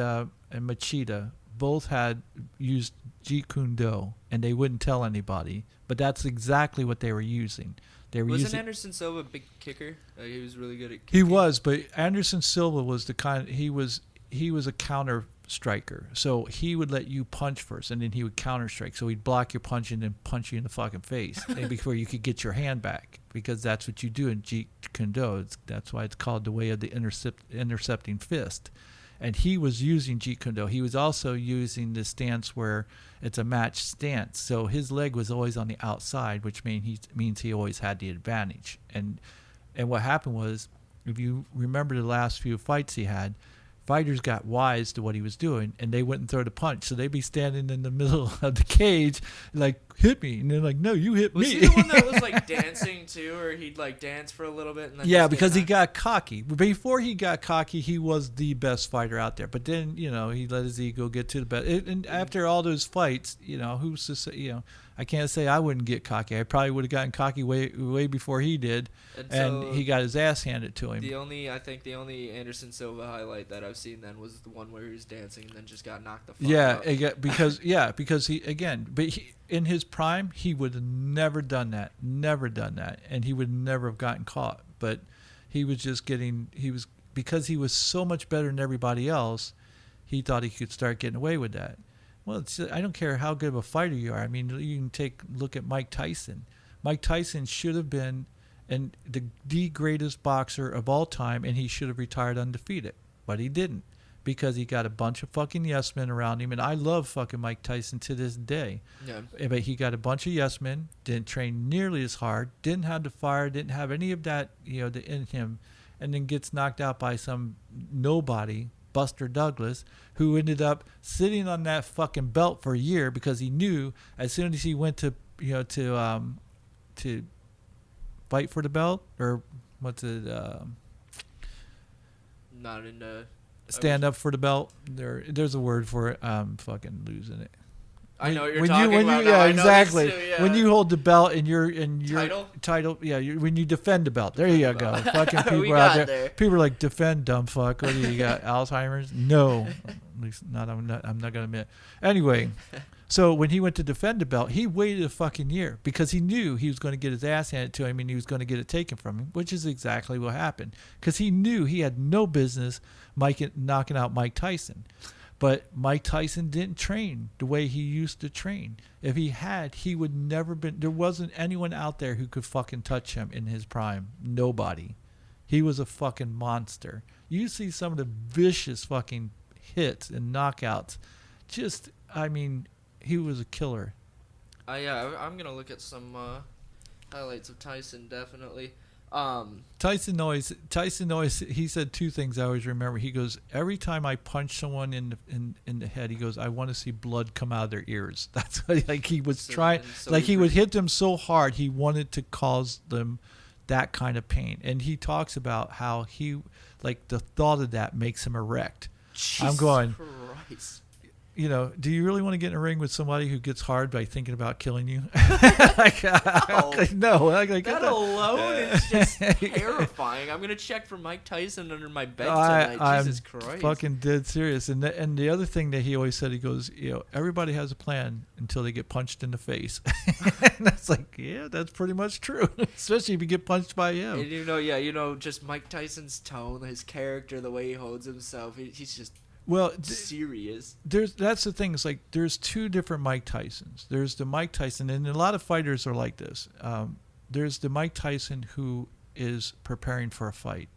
Machida both had used Jeet Kune Do, and they wouldn't tell anybody. But that's exactly what they were using. Wasn't Anderson Silva a big kicker? He was really good at kicking. He was, but Anderson Silva was the kind. He was a counter striker, so he would let you punch first, and then he would counter strike. So he'd block your punch and then punch you in the fucking face before you could get your hand back, because that's what you do in Jeet Kune Do. That's why it's called the way of the intercepting fist. And he was using Jeet Kune Do. He was also using the stance where it's a match stance. So his leg was always on the outside, which means he always had the advantage. And what happened was, if you remember the last few fights he had, fighters got wise to what he was doing, and they wouldn't throw the punch. So they'd be standing in the middle of the cage, like, hit me. And they're like, no, you hit me. Was he the one that was like dancing too, or he'd like dance for a little bit? And then yeah, because he got cocky. Before he got cocky, he was the best fighter out there. But then, he let his ego get to the best. And after all those fights, who's to say, I can't say I wouldn't get cocky. I probably would have gotten cocky way before he did, and so he got his ass handed to him. I think the only Anderson Silva highlight that I've seen then was the one where he was dancing and then just got knocked the fuck out. Because he again, but in his prime, he would have never done that, and he would never have gotten caught. But he was just because he was so much better than everybody else, he thought he could start getting away with that. Well, I don't care how good of a fighter you are. I mean, you can look at Mike Tyson. Mike Tyson should have been the greatest boxer of all time, and he should have retired undefeated. But he didn't, because he got a bunch of fucking yes men around him. And I love fucking Mike Tyson to this day. Yeah. But he got a bunch of yes men, didn't train nearly as hard, didn't have the fire, didn't have any of that, in him, and then gets knocked out by some nobody, Buster Douglas, who ended up sitting on that fucking belt for a year, because he knew as soon as he went to fight for the belt, or what's it? Not into stand up for the belt. There's a word for it. I'm fucking losing it. I know what you're talking about. Yeah, exactly. Too, yeah. When you hold the belt and your title, yeah. When you defend the belt, there you go. Fucking people out there. People are like, defend, dumb fuck. What do you got? Alzheimer's? No, at least not. I'm not gonna admit. Anyway, So when he went to defend the belt, he waited a fucking year because he knew he was going to get his ass handed to him and he was going to get it taken from him, which is exactly what happened. Because he knew he had no business knocking out Mike Tyson. But Mike Tyson didn't train the way he used to train. If he had, he would never been. There wasn't anyone out there who could fucking touch him in his prime. Nobody. He was a fucking monster. You see some of the vicious fucking hits and knockouts. Just, I mean, he was a killer. Yeah, I'm gonna look at some highlights of Tyson, definitely. Tyson always, he said two things I always remember. He goes, every time I punch someone in the head, he goes, I want to see blood come out of their ears. That's what, like he was trying, so like he would hit them so hard, he wanted to cause them that kind of pain. And he talks about how he, like the thought of that makes him erect. I'm going, Christ. You know, do you really want to get in a ring with somebody who gets hard by thinking about killing you? No. That alone is just terrifying. I'm going to check for Mike Tyson under my bed tonight. Jesus Christ. I'm fucking dead serious. And the other thing that he always said, he goes, you know, everybody has a plan until they get punched in the face. And that's like, yeah, that's pretty much true. Especially if you get punched by him. And just Mike Tyson's tone, his character, the way he holds himself, he's just serious. That's the thing. It's like there's two different Mike Tysons. There's the Mike Tyson, and a lot of fighters are like this. There's the Mike Tyson who is preparing for a fight.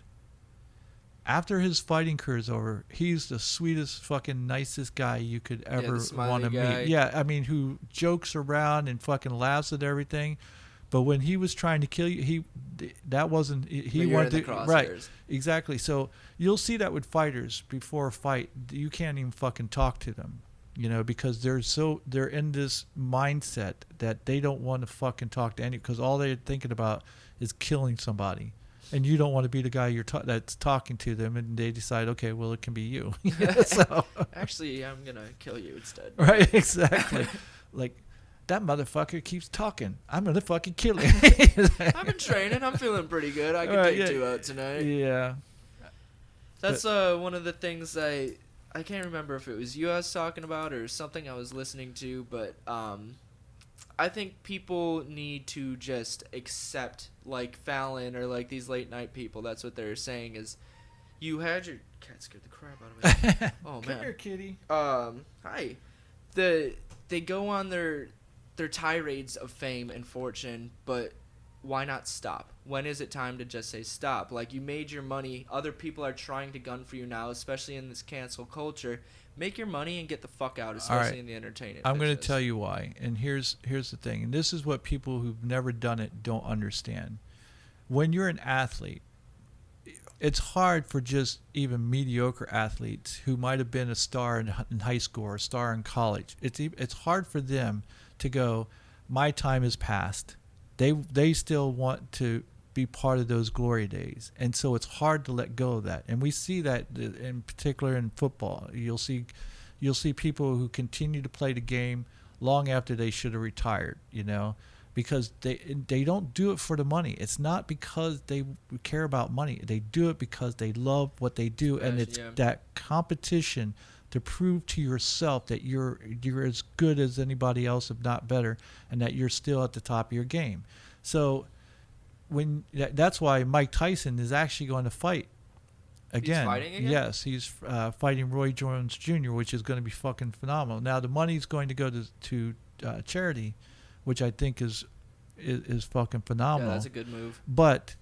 After his fighting career is over, he's the sweetest, fucking nicest guy you could ever want to meet. Yeah, I mean, who jokes around and fucking laughs at everything. But when he was trying to kill you, that wasn't. He wanted to. Right. Exactly. So you'll see that with fighters before a fight, you can't even fucking talk to them, you know, because they're in this mindset that they don't want to fucking talk to because all they're thinking about is killing somebody, and you don't want to be the guy that's talking to them, and they decide, okay, well, it can be you. So actually, I'm gonna kill you instead. Right. Exactly. Like. That motherfucker keeps talking. I'm going to fucking kill him. I've been training. I'm feeling pretty good. I can take 2 out tonight. Yeah. That's one of the things I can't remember if it was you I was talking about or something I was listening to, but I think people need to just accept, like Fallon or like these late night people, that's what they're saying is you had your... Cat scared the crap out of me. Oh, man. Come here, kitty. Hi. They go on their tirades of fame and fortune, but why not stop? When is it time to just say stop? Like, you made your money. Other people are trying to gun for you now, especially in this cancel culture. Make your money and get the fuck out, especially in the entertainment I'm going to business. tell you why. And here's the thing. And this is what people who've never done it don't understand. When you're an athlete, it's hard for just even mediocre athletes who might have been a star in high school or a star in college. It's hard for them to go, my time is past. They still want to be part of those glory days, and so it's hard to let go of that. And we see that in particular in football. You'll see people who continue to play the game long after they should have retired. You know. Because they don't do it for the money. It's not because they care about money. They do it because they love what they do, and it's that competition to prove to yourself that you're as good as anybody else, if not better, and that you're still at the top of your game. So that's why Mike Tyson is actually going to fight again. He's fighting again? Yes, he's fighting Roy Jones Jr., which is going to be fucking phenomenal. Now the money's going to go to charity, which I think is fucking phenomenal. Yeah, that's a good move. But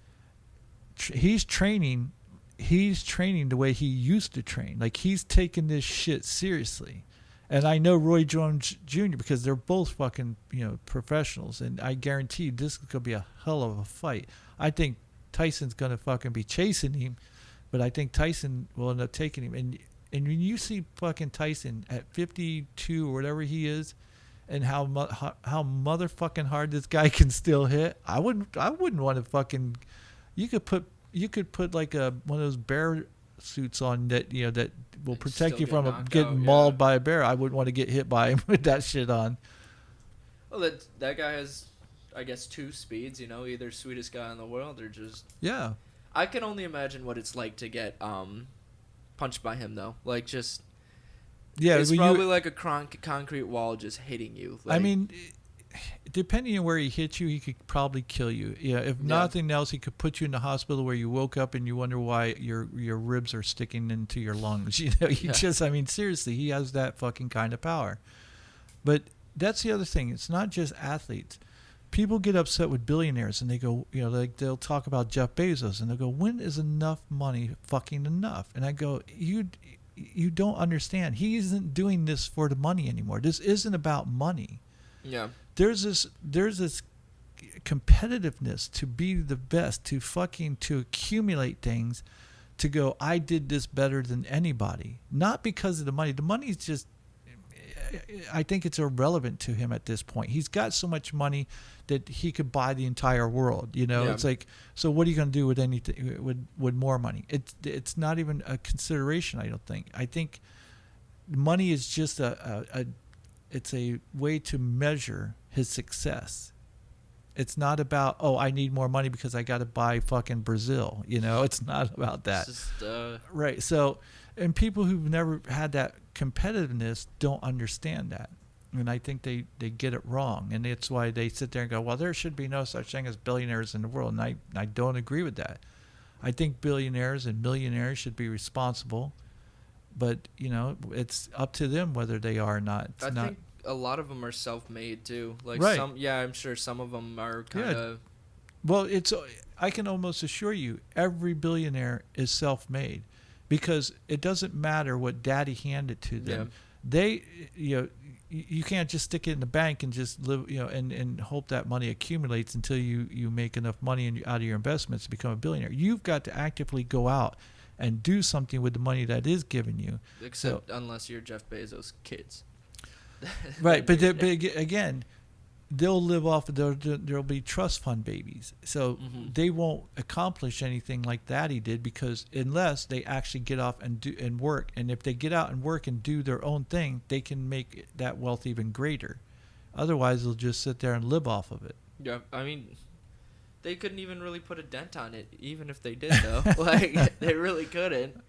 he's training the way he used to train. Like, he's taking this shit seriously. And I know Roy Jones Jr. because they're both fucking, professionals, and I guarantee this is gonna be a hell of a fight. I think Tyson's gonna fucking be chasing him, but I think Tyson will end up taking him. And when you see fucking Tyson at 52 or whatever he is, and how motherfucking hard this guy can still hit, I wouldn't want to fucking. You could put like one of those bear suits on that that will protect you from getting mauled by a bear. I wouldn't want to get hit by him with that shit on. Well, that guy has, I guess, 2 speeds. Either sweetest guy in the world or just. Yeah. I can only imagine what it's like to get punched by him though. Like, just. Yeah, it's but probably like a concrete wall just hitting you. I mean, depending on where he hits you, he could probably kill you. Yeah, if nothing else, he could put you in the hospital where you woke up and you wonder why your ribs are sticking into your lungs. You know, I mean, seriously, he has that fucking kind of power. But that's the other thing. It's not just athletes. People get upset with billionaires and they go, you know, like they'll talk about Jeff Bezos and they'll go, when is enough money fucking enough? And I go, you don't understand. He isn't doing this for the money anymore. This isn't about money. Yeah. There's this competitiveness to be the best, to accumulate things, to go, I did this better than anybody. Not because of the money. The money's just, I think it's irrelevant to him at this point. He's got so much money that he could buy the entire world. You know, it's like, so what are you going to do with anything with more money? It's not even a consideration. I don't think. I think money is just it's a way to measure his success. It's not about, oh, I need more money because I got to buy fucking Brazil. You know, it's not about that. It's just, right. So, and people who've never had that competitiveness don't understand that. And I think they get it wrong. And that's why they sit there and go, well, there should be no such thing as billionaires in the world. And I don't agree with that. I think billionaires and millionaires should be responsible. But, you know, it's up to them whether they are or not. I think a lot of them are self-made too. Like right. I'm sure some of them are kind of. Well, I can almost assure you, every billionaire is self-made, because it doesn't matter what daddy handed to them. Yeah. They, you know, you can't just stick it in the bank and just live, you know, and hope that money accumulates until you make enough money out of your investments to become a billionaire. You've got to actively go out and do something with the money that is given you. Except unless you're Jeff Bezos' kids. Right, but again, they'll live off. There'll be trust fund babies, so they won't accomplish anything like Daddy did, because unless they actually get off and do and work, and if they get out and work and do their own thing, they can make that wealth even greater. Otherwise, they'll just sit there and live off of it. Yeah, I mean, they couldn't even really put a dent on it, even if they did, though. Like, they really couldn't.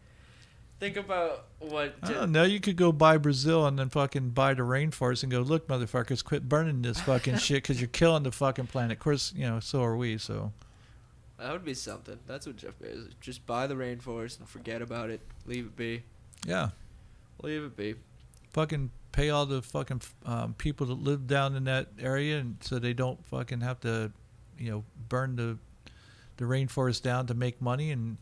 Think about what... I don't know. You could go buy Brazil and then fucking buy the rainforest and go, look, motherfuckers, quit burning this fucking shit because you're killing the fucking planet. Of course, you know, so are we, so... That would be something. That's what Jeff Bezos... Just buy the rainforest and forget about it. Leave it be. Yeah. Leave it be. Fucking pay all the fucking people that live down in that area, and so they don't fucking have to, you know, burn the rainforest down to make money, and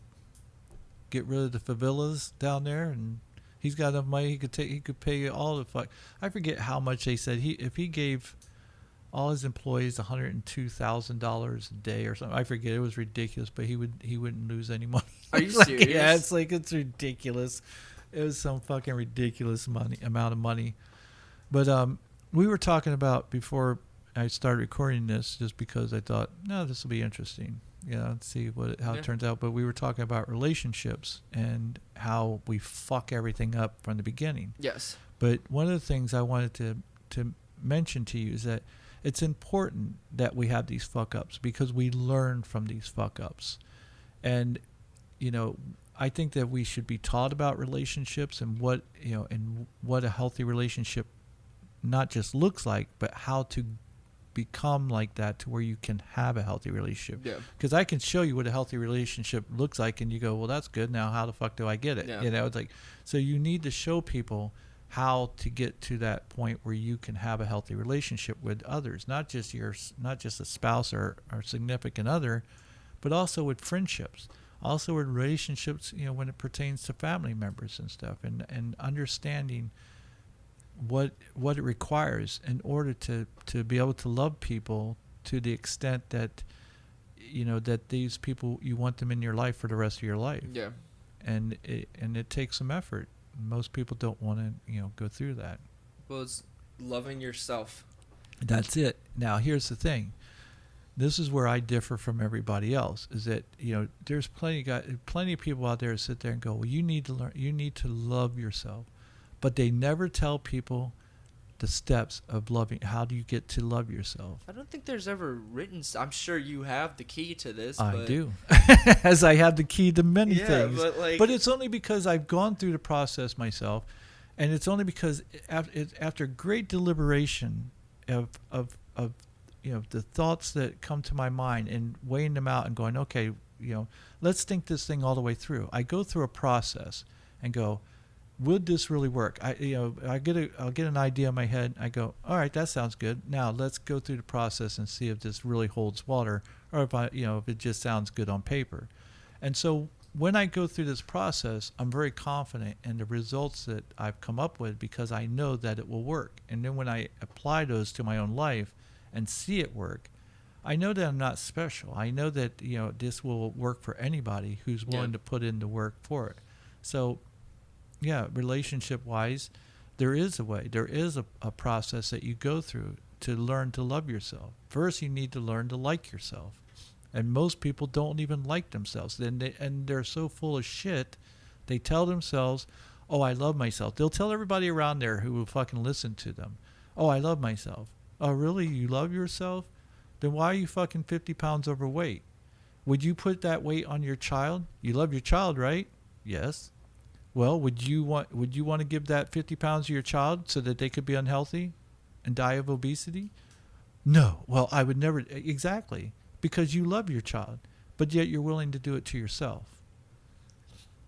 get rid of the favelas down there. And he's got enough money, he could pay all the fuck. I forget how much they said. If he gave all his employees $102,000 a day or something, I forget, it was ridiculous, but he wouldn't lose any money. Are you like, serious? Yeah, it's ridiculous. It was some fucking ridiculous amount of money. But we were talking about, before I started recording this, just because I thought, no, this will be interesting. You know, see how it turns out. But we were talking about relationships and how we fuck everything up from the beginning. Yes. But one of the things I wanted to mention to you is that it's important that we have these fuck ups, because we learn from these fuck ups. And, you know, I think that we should be taught about relationships and what a healthy relationship not just looks like, but how to become like that to where you can have a healthy relationship. Yeah. Because I can show you what a healthy relationship looks like, and you go, well, that's good. Now, how the fuck do I get it? Yeah. You know, it's like, so you need to show people how to get to that point where you can have a healthy relationship with others, not just a spouse or significant other, but also with friendships, also with relationships, you know, when it pertains to family members and stuff, and understanding what it requires in order to be able to love people to the extent that, you know, that these people, you want them in your life for the rest of your life. Yeah. And it takes some effort. Most people don't want to, you know, go through that. Well, it's loving yourself. That's it. Now, here's the thing. This is where I differ from everybody else, is that, you know, there's plenty of people out there that sit there and go, well, you need to learn, you need to love yourself. But they never tell people the steps of loving. How do you get to love yourself? I don't think there's ever written... I'm sure you have the key to this. I do. As I have the key to many things. But it's only because I've gone through the process myself, And it's only because after great deliberation of the thoughts that come to my mind and weighing them out and going, okay, let's think this thing all the way through. I go through a process and go, would this really work? I'll get an idea in my head. I go, all right, that sounds good. Now let's go through the process and see if this really holds water, or if it just sounds good on paper. And so when I go through this process, I'm very confident in the results that I've come up with because I know that it will work. And then when I apply those to my own life and see it work, I know that I'm not special. I know that this will work for anybody who's willing to put in the work for it. So, yeah, relationship-wise, there is a way. There is a process that you go through to learn to love yourself. First, you need to learn to like yourself. And most people don't even like themselves. And they're so full of shit, they tell themselves, oh, I love myself. They'll tell everybody around there who will fucking listen to them, oh, I love myself. Oh, really? You love yourself? Then why are you fucking 50 pounds overweight? Would you put that weight on your child? You love your child, right? Yes. Well, would you want to give that 50 pounds to your child so that they could be unhealthy and die of obesity? No. Well, I would never. Exactly. Because you love your child, but yet you're willing to do it to yourself.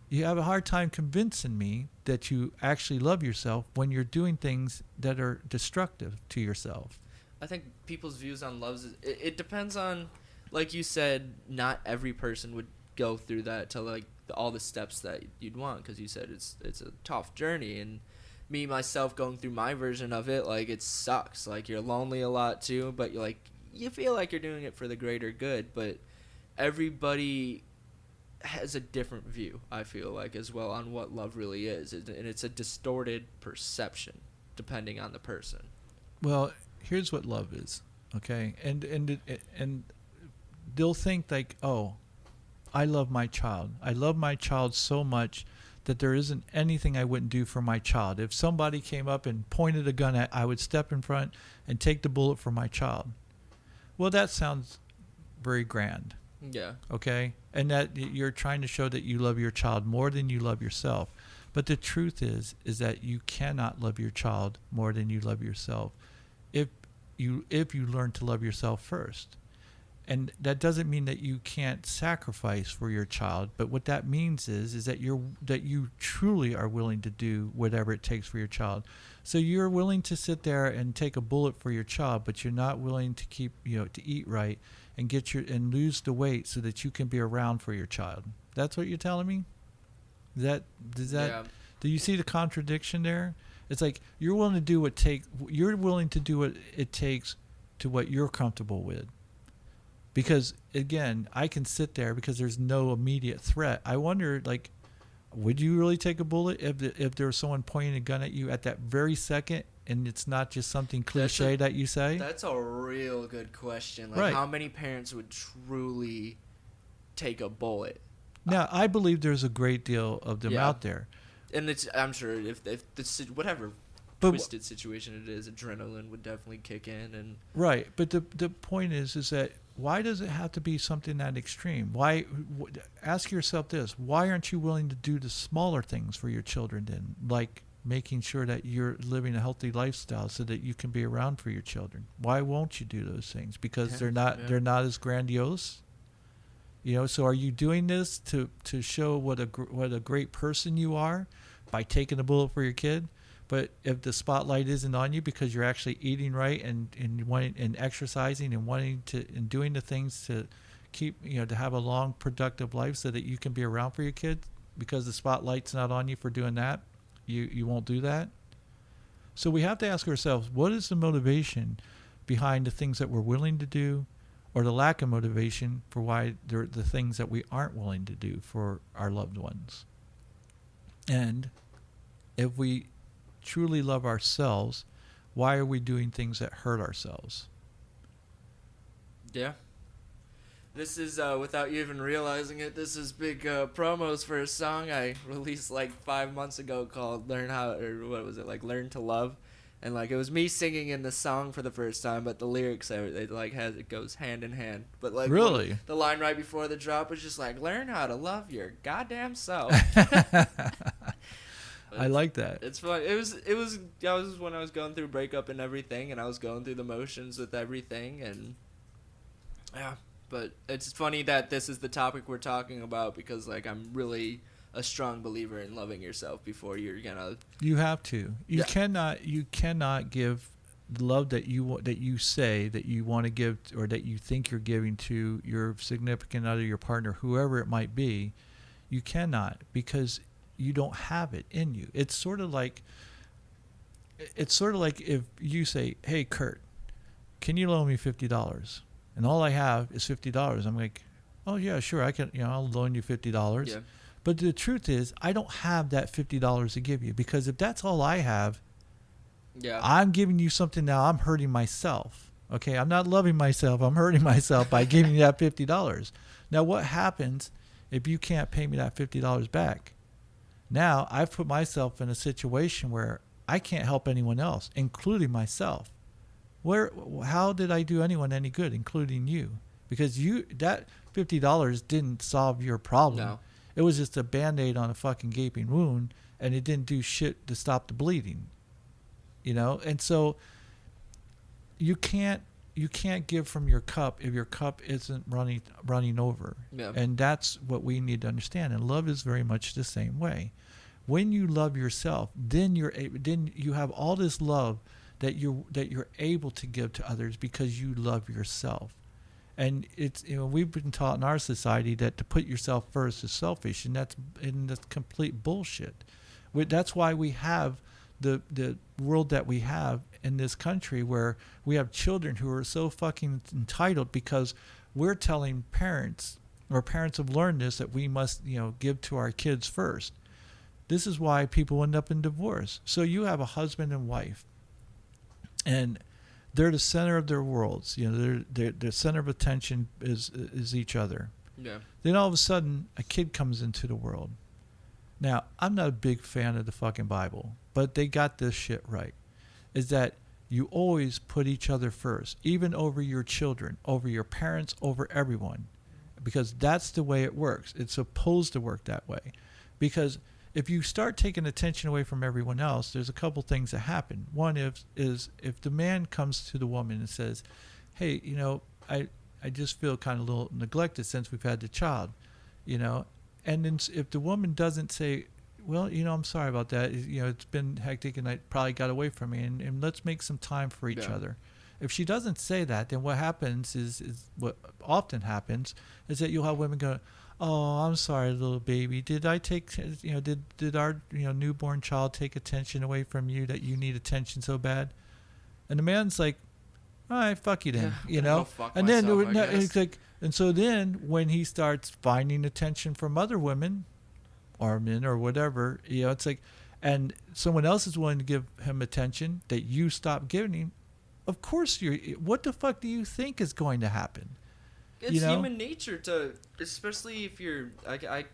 You have a hard time convincing me that you actually love yourself when you're doing things that are destructive to yourself. I think people's views on love it depends on, like you said, not every person would go through that to like all the steps that you'd want, because you said it's a tough journey, and me myself going through my version of it, like it sucks. Like you're lonely a lot too, but you feel like you're doing it for the greater good, but everybody has a different view, I feel like, as well, on what love really is, and it's a distorted perception depending on the person. Well, here's what love is, okay? And they'll think like, oh, I love my child. I love my child so much that there isn't anything I wouldn't do for my child. If somebody came up and pointed a gun at, I would step in front and take the bullet for my child. Well, that sounds very grand. Yeah. Okay? And that you're trying to show that you love your child more than you love yourself. But the truth is that you cannot love your child more than you love yourself if you learn to love yourself first. And that doesn't mean that you can't sacrifice for your child, but what that means is that you truly are willing to do whatever it takes for your child. So you're willing to sit there and take a bullet for your child, but you're not willing to keep to eat right and and lose the weight so that you can be around for your child. That's what you're telling me? Do you see the contradiction there? It's like you're willing to do what it takes to what you're comfortable with. Because again, I can sit there because there's no immediate threat. I wonder, like, would you really take a bullet if there was someone pointing a gun at you at that very second, and it's not just something cliche that you say? That's a real good question. Like, right. How many parents would truly take a bullet? Now, I believe there's a great deal of them out there. And I'm sure if whatever twisted situation it is, adrenaline would definitely kick in. And right. But the point is that why does it have to be something that extreme? Why? Ask yourself this: why aren't you willing to do the smaller things for your children then, like making sure that you're living a healthy lifestyle so that you can be around for your children? Why won't you do those things? Because they're not as grandiose. So are you doing this to show what a great person you are by taking a bullet for your kid? But if the spotlight isn't on you because you're actually eating right and exercising and doing the things to keep to have a long productive life so that you can be around for your kids, because the spotlight's not on you for doing that, you won't do that. So we have to ask ourselves, what is the motivation behind the things that we're willing to do, or the lack of motivation for why they're the things that we aren't willing to do for our loved ones? And if we truly love ourselves, why are we doing things that hurt ourselves? Yeah. This is, without you even realizing it, this is big promos for a song I released like 5 months ago called Learn to Love. And like it was me singing in the song for the first time, but the lyrics it goes hand in hand. But like really, the line right before the drop was just like, learn how to love your goddamn self. I like that. It's fun. It was. That was when I was going through breakup and everything, and I was going through the motions with everything, and yeah. But it's funny that this is the topic we're talking about because, like, I'm really a strong believer in loving yourself before you're gonna. You have to. You Yeah. cannot give the love that you say that you want to give or that you think you're giving to your significant other, your partner, whoever it might be. You cannot, because you don't have it in you. It's sort of like if you say, "Hey, Kurt, can you loan me $50?" And all I have is $50. I'm like, "Oh yeah, sure, I can. I'll loan you $50." Yeah. But the truth is, I don't have that $50 to give you, because if that's all I have, Yeah. I'm giving you something now. I'm hurting myself. Okay, I'm not loving myself. I'm hurting myself by giving you that $50. Now, what happens if you can't pay me that $50 back? Now I've put myself in a situation where I can't help anyone else, including myself. How did I do anyone any good, including you? Because that $50 didn't solve your problem. No. It was just a Band-Aid on a fucking gaping wound, and it didn't do shit to stop the bleeding. And so you can't give from your cup if your cup isn't running over. Yeah. And that's what we need to understand. And love is very much the same way. When you love yourself, then you have all this love that you're able to give to others because you love yourself. And it's we've been taught in our society that to put yourself first is selfish, and that's complete bullshit. That's why we have the world that we have in this country, where we have children who are so fucking entitled because we're telling parents, or parents have learned this, that we must give to our kids first. This is why people end up in divorce. So you have a husband and wife, and they're the center of their worlds. Their center of attention is each other. Yeah. Then all of a sudden, a kid comes into the world. Now, I'm not a big fan of the fucking Bible, but they got this shit right. Is that you always put each other first, even over your children, over your parents, over everyone. Because that's the way it works. It's supposed to work that way. Because if you start taking attention away from everyone else, there's a couple things that happen. One is if the man comes to the woman and says, "Hey, I just feel kind of a little neglected since we've had the child," and then if the woman doesn't say, "Well, I'm sorry about that. It's been hectic and I probably got away from me, and let's make some time for each other." If she doesn't say that, then what happens is what often happens is that you'll have women go, "Oh, I'm sorry, little baby. Did I take, did our, newborn child take attention away from you that you need attention so bad?" And the man's like, "All right, fuck you then," Go fuck And then myself, I guess. it's like, and so then when he starts finding attention from other women or men or whatever, it's like, and someone else is willing to give him attention that you stop giving him, of course what the fuck do you think is going to happen? It's human nature to, especially if you're, I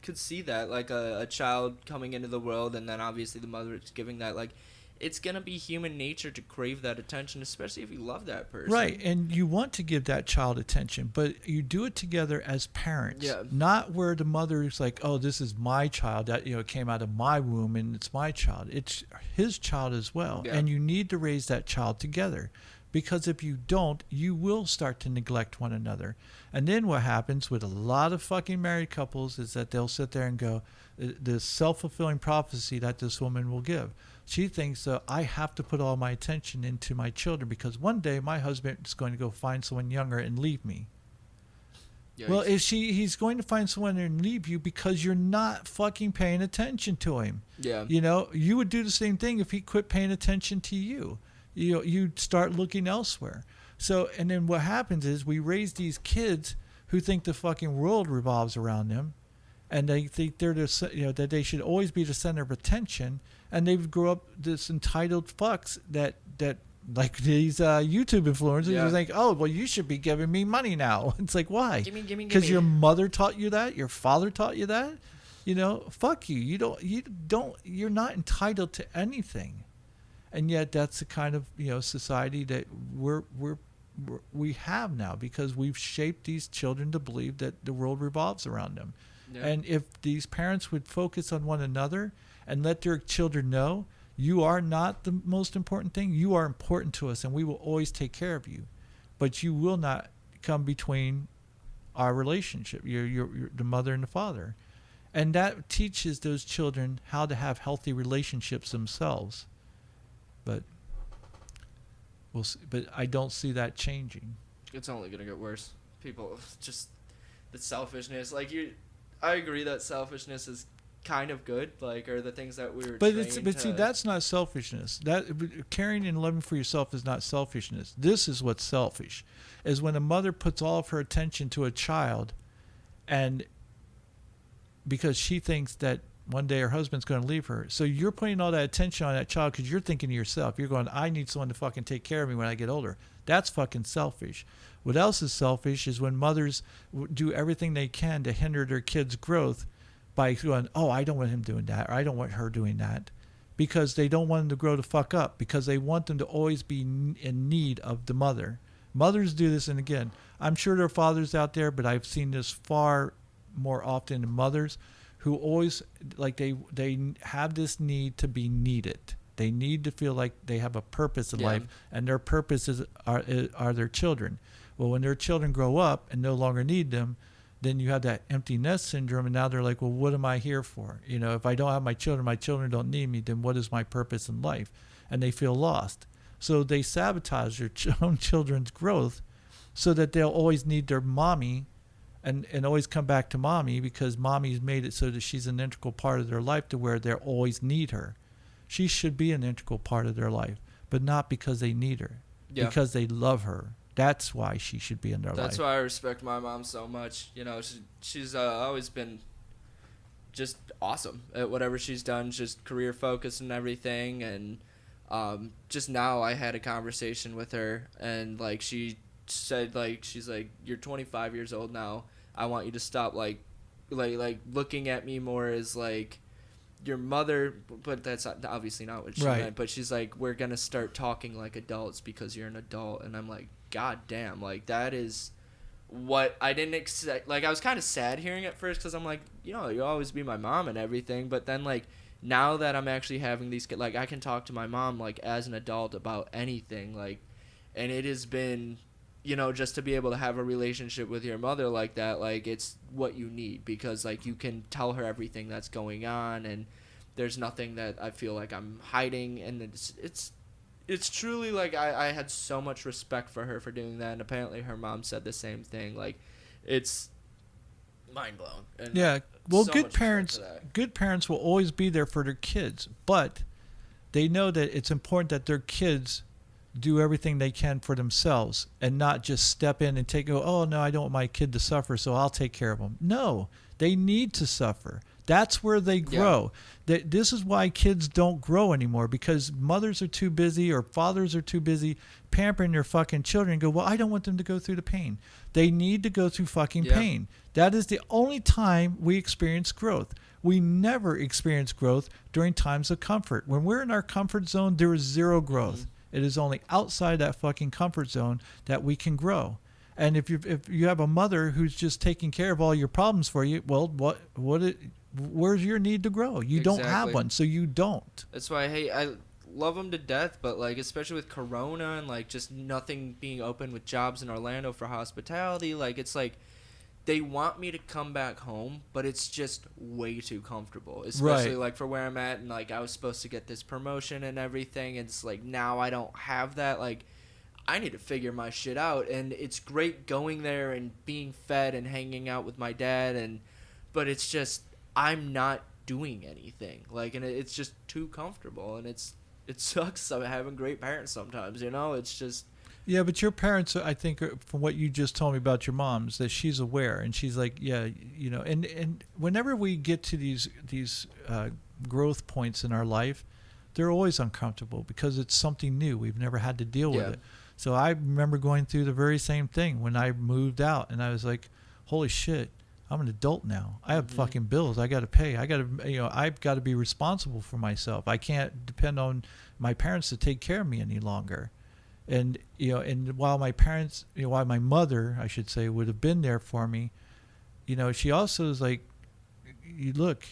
could see that, like a child coming into the world, and then obviously the mother is giving that, like, it's going to be human nature to crave that attention, especially if you love that person. Right, and you want to give that child attention, but you do it together as parents. Yeah. Not where the mother is like, "Oh, this is my child that came out of my womb and it's my child." It's his child as well. Yeah. And you need to raise that child together. Because if you don't, you will start to neglect one another. And then what happens with a lot of fucking married couples is that they'll sit there and go, the self-fulfilling prophecy that this woman will give. She thinks, I have to put all my attention into my children because one day my husband is going to go find someone younger and leave me. Yikes. Well, he's going to find someone and leave you because you're not fucking paying attention to him. Yeah. You would do the same thing if he quit paying attention to you. You'd start looking elsewhere. So, and then what happens is we raise these kids who think the fucking world revolves around them, and they think that they should always be the center of attention, and they grow up this entitled fucks that like these YouTube influencers. Yeah. You think, "Oh, well, you should be giving me money now." It's like, why? Gimme. Because your mother taught you that, your father taught you that. Fuck you. You're not entitled to anything. And yet that's the kind of society that we have now, because we've shaped these children to believe that the world revolves around them. Yeah. And if these parents would focus on one another and let their children know, you are not the most important thing. You are important to us, and we will always take care of you. But you will not come between our relationship, your the mother and the father. And that teaches those children how to have healthy relationships themselves. But we'll see, but I don't see that changing. It's only gonna get worse. People just the selfishness. Like I agree that selfishness is kind of good. Like, are the things that we were. But trained see, that's not selfishness. That caring and loving for yourself is not selfishness. This is what's selfish, is when a mother puts all of her attention to a child, and because she thinks that one day her husband's going to leave her. So you're putting all that attention on that child because you're thinking to yourself, you're going, I need someone to fucking take care of me when I get older. That's fucking selfish. What else is selfish is when mothers do everything they can to hinder their kids' growth by going, oh, I don't want him doing that, or I don't want her doing that, because they don't want them to grow the fuck up, because they want them to always be in need of the mother. Mothers do this, and again, I'm sure there are fathers out there, but I've seen this far more often in mothers who always, like, they have this need to be needed. They need to feel like they have a purpose in life, and their purpose are their children. Well, when their children grow up and no longer need them, then you have that empty nest syndrome, and now they're like, well, what am I here for? You know, if I don't have my children don't need me, then what is my purpose in life? And they feel lost. So they sabotage their own children's growth so that they'll always need their mommy and always come back to mommy, because mommy's made it so that she's an integral part of their life to where they'll always need her. She should be an integral part of their life, but not because they need her, because they love her. That's why she should be in their life. That's why I respect my mom so much. You know, she's always been just awesome at whatever she's done, just career focused and everything. And just now I had a conversation with her, and like she said, like, she's like, you're 25 years old now. I want you to stop like looking at me more as like your mother, but that's obviously not what she meant. But she's like, we're gonna start talking like adults because you're an adult. And I'm like, god damn, like, that is what I didn't expect. Like, I was kind of sad hearing it first, because I'm like, you know, you'll always be my mom and everything. But then, like, now that I'm actually having these, like, I can talk to my mom like as an adult about anything, like, and it has been, you know, just to be able to have a relationship with your mother like that, like, it's what you need, because like you can tell her everything that's going on, and there's nothing that I feel like I'm hiding. And it's truly like I had so much respect for her for doing that, and apparently her mom said the same thing. Like, it's mind blown. Yeah, well, so good parents will always be there for their kids, but they know that it's important that their kids do everything they can for themselves, and not just step in and oh no, I don't want my kid to suffer, so I'll take care of them. No, they need to suffer. That's where they grow. This is why kids don't grow anymore, because mothers are too busy, or fathers are too busy pampering their fucking children, and go, well, I don't want them to go through the pain. They need to go through fucking pain. That is the only time we experience growth. We never experience growth during times of comfort. When we're in our comfort zone, there is zero growth. Mm-hmm. It is only outside that fucking comfort zone that we can grow. And if you have a mother who's just taking care of all your problems for you, well, where's your need to grow? You don't have one, so you don't. That's why I love them to death, but like, especially with Corona and like just nothing being open with jobs in Orlando for hospitality, like, it's like they want me to come back home, but it's just way too comfortable, especially like for where I'm at. And like, I was supposed to get this promotion and everything, and it's like, now I don't have that. Like, I need to figure my shit out. And it's great going there and being fed and hanging out with my dad, but it's just, I'm not doing anything. Like, and it's just too comfortable, and it sucks having great parents sometimes, you know. It's just. Yeah, but your parents, I think, from what you just told me about your mom's, that she's aware, and she's like, yeah, you know, and whenever we get to these growth points in our life, they're always uncomfortable, because it's something new. We've never had to deal with it. So I remember going through the very same thing when I moved out, and I was like, holy shit, I'm an adult now. I have fucking bills I got to pay. I've got to be responsible for myself. I can't depend on my parents to take care of me any longer. And, you know, and while my parents, while my mother, I should say, would have been there for me, you know, she also is like, you look,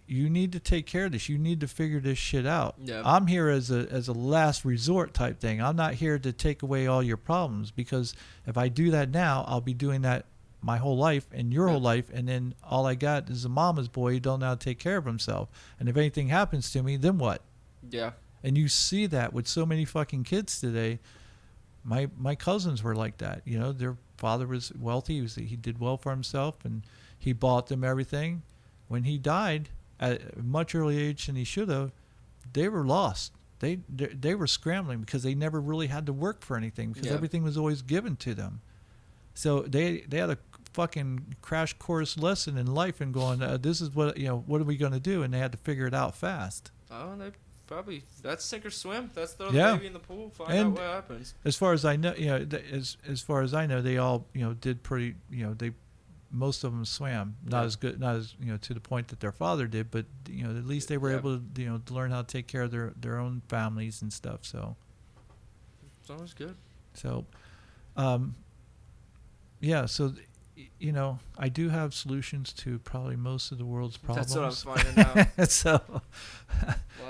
you need to take care of this. You need to figure this shit out. Yeah. I'm here as a last resort type thing. I'm not here to take away all your problems, because if I do that now, I'll be doing that my whole life and your whole life, and then all I got is a mama's boy who don't know how to take care of himself. And if anything happens to me, then what? Yeah. And you see that with so many fucking kids today. My cousins were like that. You know, their father was wealthy. He did well for himself, and he bought them everything. When he died at a much early age than he should have, they were lost. They were scrambling because they never really had to work for anything, because everything was always given to them. So they had a fucking crash course lesson in life and going, this is what are we going to do? And they had to figure it out fast. Oh, they probably, that's sink or swim. That's throw the baby in the pool, find out what happens. As far as I know, as far as I know, they all did pretty. Most of them swam, not as good, not as to the point that their father did, but at least they were able to to learn how to take care of their own families and stuff. So it's always good. So, so I do have solutions to probably most of the world's problems. That's what I'm finding out. So,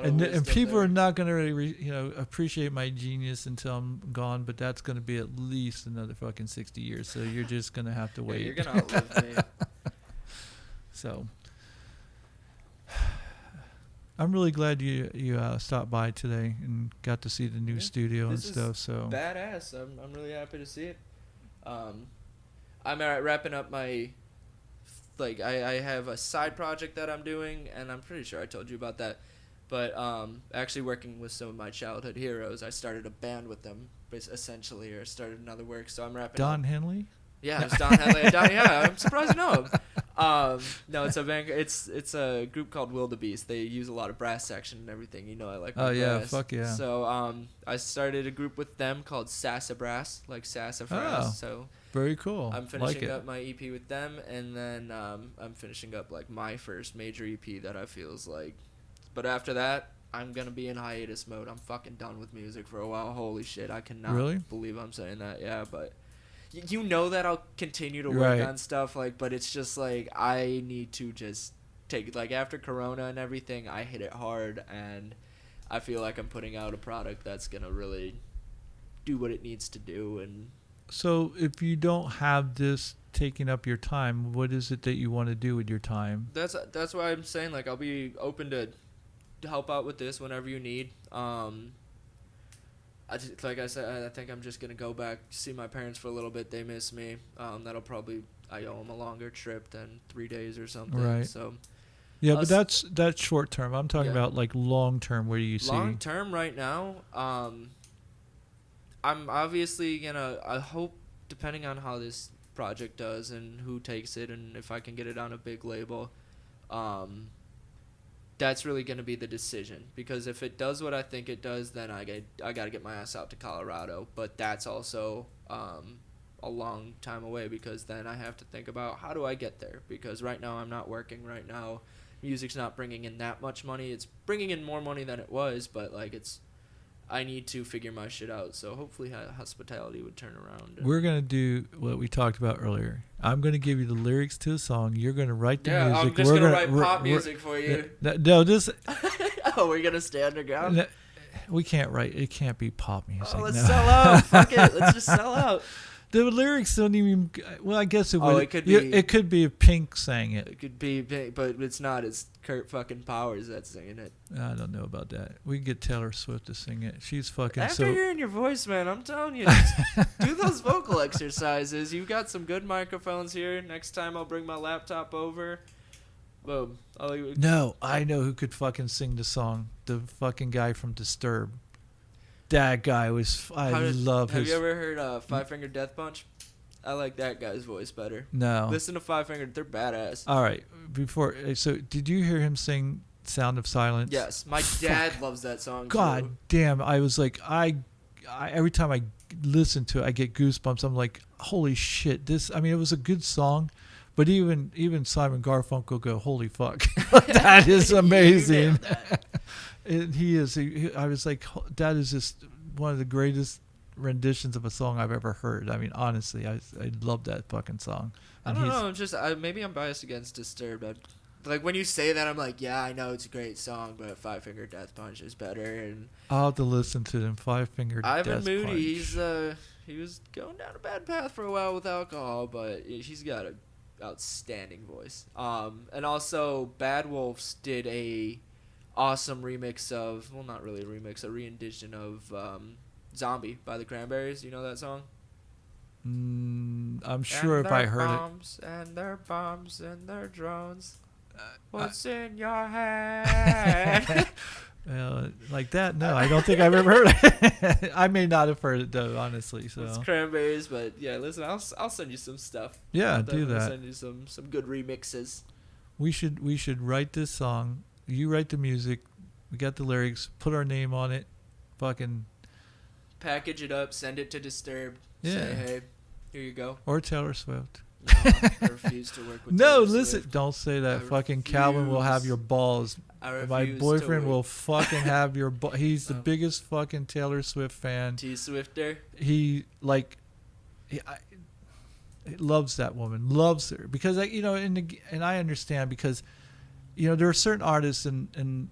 and people there. are not going to really, appreciate my genius until I'm gone. But that's going to be at least another fucking 60 years. So you're just going to have to wait. You're going to outlive me. So, I'm really glad you stopped by today and got to see the new studio and stuff. So badass. I'm really happy to see it. I'm wrapping up my, I have a side project that I'm doing, and I'm pretty sure I told you about that. But actually working with some of my childhood heroes, I started a band with them, essentially, or started another work. So I'm wrapping Don up. Henley? Yeah, it's Don Henley. Yeah, I'm surprised you know him. No, it's a band. It's a group called Wildebeest. They use a lot of brass section and everything. I like. Oh yeah, brass. fuck yeah. So I started a group with them called Sassafras, like sassafras. Oh. So. Very cool. I'm finishing up my EP with them, and then I'm finishing up my first major EP that I feel is like. But after that, I'm gonna be in hiatus mode. I'm fucking done with music for a while. Holy shit, I cannot believe I'm saying that. Yeah, but that I'll continue to work on stuff but it's just I need to just take after Corona and everything, I hit it hard, and I feel like I'm putting out a product that's gonna really do what it needs to do. And so if you don't have this taking up your time, what is it that you want to do with your time? That's why I'm saying I'll be open to help out with this whenever you need. Like I said, I think I'm just gonna go back see my parents for a little bit. They miss me. That'll probably, I owe them a longer trip than 3 days or something. Right. So. Yeah, but that's short term. I'm talking about long term. Where do you see? Long term, right now, I'm obviously gonna. I hope, depending on how this project does and who takes it, and if I can get it on a big label, that's really gonna be the decision. Because if it does what I think it does, then I gotta get my ass out to Colorado. But that's also a long time away, because then I have to think about how do I get there. Because right now I'm not working. Right now, music's not bringing in that much money. It's bringing in more money than it was, but I need to figure my shit out. So hopefully hospitality would turn around. We're going to do what we talked about earlier. I'm going to give you the lyrics to a song. You're going to write the music. Yeah, I'm just going to write pop music for you. No, just... Oh, we're going to stay underground? No, we can't write. It can't be pop music. Oh, let's sell out. Fuck it. Let's just sell out. The lyrics don't even... Well, I guess it would... Oh, it could be... It could be if Pink sang it. It could be, but it's not. It's Kurt fucking Powers that's singing it. I don't know about that. We can get Taylor Swift to sing it. She's fucking After hearing your voice, man, I'm telling you, just do those vocal exercises. You've got some good microphones here. Next time I'll bring my laptop over. Boom. No, I know who could fucking sing the song. The fucking guy from Disturbed. That guy was... love his... Have you ever heard Five Finger Death Punch? I like that guy's voice better. No. Listen to Five Finger. They're badass. All right. So did you hear him sing Sound of Silence? Yes. My dad loves that song, God too. damn. I was like, I every time I listen to it, I get goosebumps. I'm like, holy shit. It was a good song. But even Simon Garfunkel will go, holy fuck. That is amazing. And he is. I was like, that is just one of the greatest renditions of a song I've ever heard. I mean, honestly, I love that fucking song. And I don't know. Maybe I'm biased against Disturbed. Like when you say that, I'm like, yeah, I know it's a great song, but Five Finger Death Punch is better. And I'll have to listen to them. Five Finger Death Ivan Moody, Punch. he was going down a bad path for a while with alcohol, but he's got a outstanding voice. And also Bad Wolves did a awesome remix of, well, not really a remix, a re-rendition of Zombie by the Cranberries. You know that song? I'm sure if I heard bombs, it. And their bombs and their drones. What's in your hand? Like that? No, I don't think I've ever heard it. I may not have heard it though, honestly. So it's Cranberries, but yeah, listen, I'll send you some stuff. Yeah, I'll do that. Send you some good remixes. We should write this song. You write the music. We got the lyrics. Put our name on it. Fucking package it up. Send it to Disturbed. Yeah. Say, hey, here you go. Or Taylor Swift. No, I refuse to work with No, Taylor listen. Swift. Don't say that. I Fucking Calvin will have refuse. your balls. I My refuse boyfriend to will work. fucking have your. He's the biggest fucking Taylor Swift fan. T Swifter. He like, he loves that woman. Loves her because and I understand because, there are certain artists in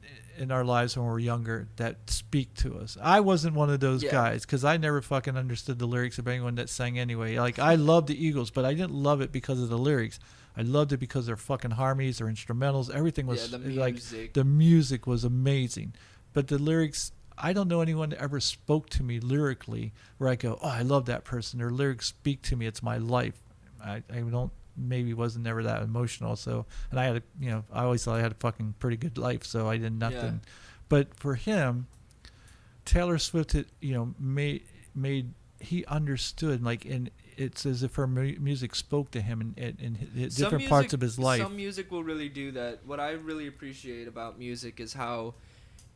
our lives when we're younger that speak to us. I wasn't one of those guys because I never fucking understood the lyrics of anyone that sang anyway. Like I loved the Eagles, but I didn't love it because of the lyrics. I loved it because their fucking harmonies, their instrumentals, everything was the like music. the music was amazing. But the lyrics, I don't know anyone that ever spoke to me lyrically where I go, oh, I love that person. Their lyrics speak to me. It's my life. I don't. Maybe wasn't never that emotional. So, and I had I always thought I had a fucking pretty good life. So I did nothing. Yeah. But for him, Taylor Swift, made he understood and it's as if her music spoke to him in different parts of his life. Some music will really do that. What I really appreciate about music is how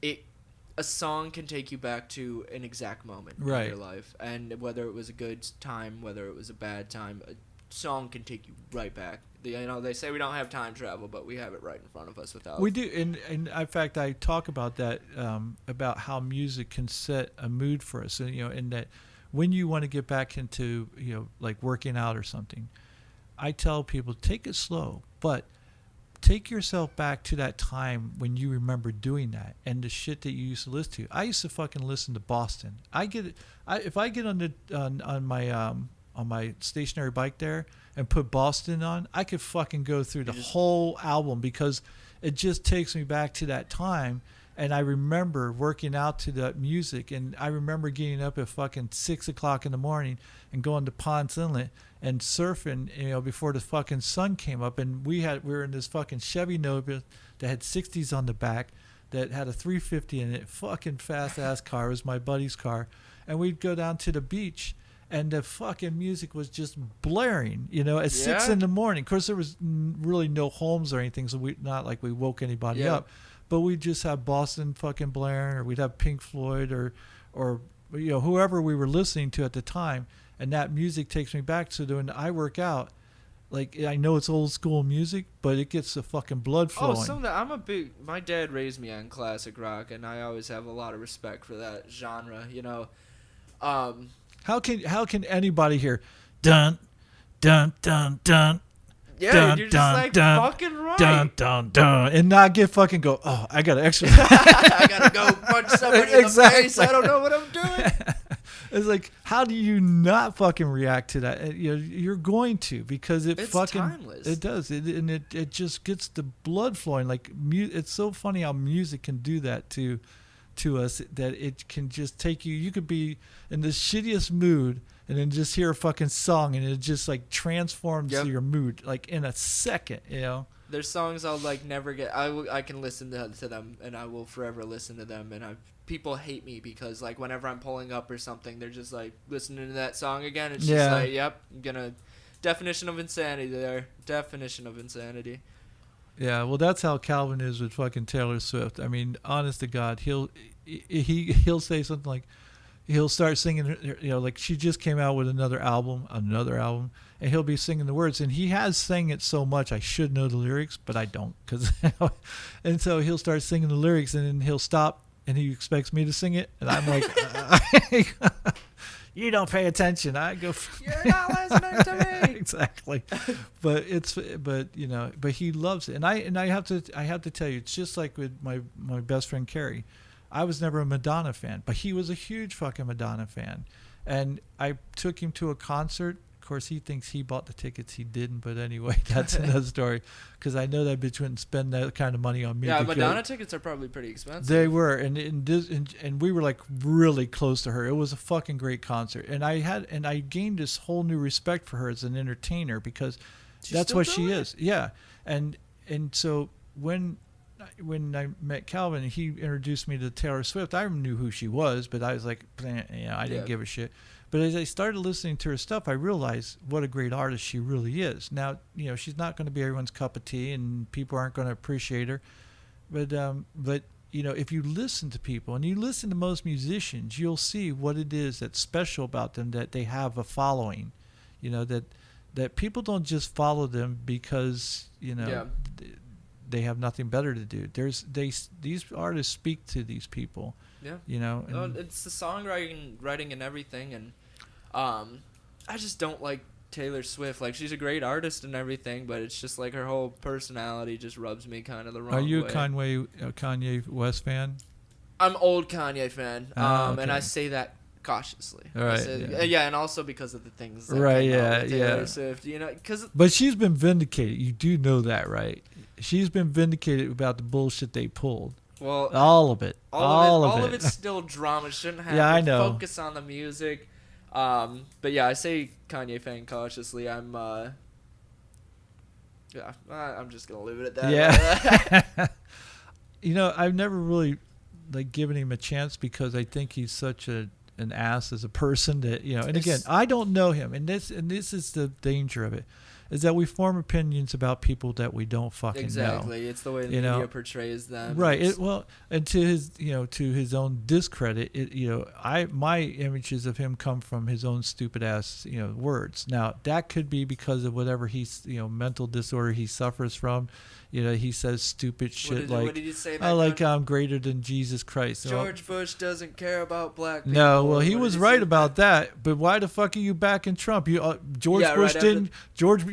a song can take you back to an exact moment in your life, and whether it was a good time, whether it was a bad time, a song can take you right back. They say we don't have time travel, but we have it right in front of us without. We do, and in fact, I talk about that about how music can set a mood for us, and in that when you want to get back into like working out or something, I tell people take it slow, but take yourself back to that time when you remember doing that and the shit that you used to listen to. I used to fucking listen to Boston. If I get on my stationary bike there and put Boston on, I could fucking go through the whole album because it just takes me back to that time. And I remember working out to that music, and I remember getting up at fucking 6 o'clock in the morning and going to Ponce Inlet and surfing, before the fucking sun came up. And we were in this fucking Chevy Nova that had 60s on the back, that had a 350 in it, fucking fast ass car. It was my buddy's car, and we'd go down to the beach. And the fucking music was just blaring, at 6 in the morning. Of course, there was really no homes or anything, so not like we woke anybody up. But we'd just have Boston fucking blaring, or we'd have Pink Floyd, or whoever we were listening to at the time. And that music takes me back to when I work out. Like, I know it's old school music, but it gets the fucking blood flowing. My dad raised me on classic rock, and I always have a lot of respect for that genre, How can anybody hear dun dun dun dun? Yeah, dun, you're just dun, like dun, fucking right. Dun dun dun, and not get fucking go. Oh, I gotta exercise. I gotta go punch somebody in the face. I don't know what I'm doing. It's like, how do you not fucking react to that? You're going to, because it's fucking timeless. It does, it just gets the blood flowing. Like it's so funny how music can do that to us, that it can just take you. You could be in the shittiest mood and then just hear a fucking song and it just like transforms your mood like in a second. There's songs I'll like never get. I can listen to them and I will forever listen to them. And people hate me because like whenever I'm pulling up or something, they're just like listening to that song again. It's just like, yep, I'm gonna definition of insanity there. Definition of insanity. Yeah, well, that's how Calvin is with fucking Taylor Swift. I mean, honest to God, he'll say something like, he'll start singing, like she just came out with another album, and he'll be singing the words, and he has sang it so much I should know the lyrics, but I don't, and so he'll start singing the lyrics, and then he'll stop, and he expects me to sing it, and I'm like, you don't pay attention. I go, You're not listening to me. exactly. But he loves it, and I have to tell you, it's just like with my best friend Carrie. I was never a Madonna fan, but he was a huge fucking Madonna fan, and I took him to a concert. Of course, he thinks he bought the tickets. He didn't, but anyway, that's another story. Because I know that bitch wouldn't spend that kind of money on me. Yeah, Madonna tickets are probably pretty expensive. They were, and we were like really close to her. It was a fucking great concert, and I gained this whole new respect for her as an entertainer because that's what she is. Yeah, and so when I met Calvin and he introduced me to Taylor Swift, I knew who she was, but I was like, I didn't give a shit. But as I started listening to her stuff, I realized what a great artist she really is. Now, she's not going to be everyone's cup of tea, and people aren't going to appreciate her. But if you listen to people and you listen to most musicians, you'll see what it is that's special about them, that they have a following. That people don't just follow them because they have nothing better to do. These artists speak to these people. Yeah. It's the writing and everything, and I just don't like Taylor Swift. Like, she's a great artist and everything, but it's just like her whole personality just rubs me kind of the wrong way. Are you a Kanye West fan? I'm old Kanye fan, Okay. and I say that cautiously. All right. And also because of the things that right. came out with Yeah. Taylor Swift, But she's been vindicated. You do know that, right? She's been vindicated about the bullshit they pulled. Well, all of it. All of it. It's still drama. It shouldn't happen. Yeah, I know. Focus on the music. But yeah, I say Kanye fan cautiously. I'm just gonna leave it at that. Yeah. I've never really given him a chance because I think he's such an ass as a person that And again, I don't know him, and this is the danger of it. Is that we form opinions about people that we don't fucking know. Exactly, it's the way the media portrays them. Right. And to his own discredit, my images of him come from his own stupid ass words. Now that could be because of whatever he's mental disorder he suffers from. He says stupid shit what did he say? I'm greater than Jesus Christ. George Bush doesn't care about black people. No, well, he was right about that. But why the fuck are you backing Trump? George Bush didn't.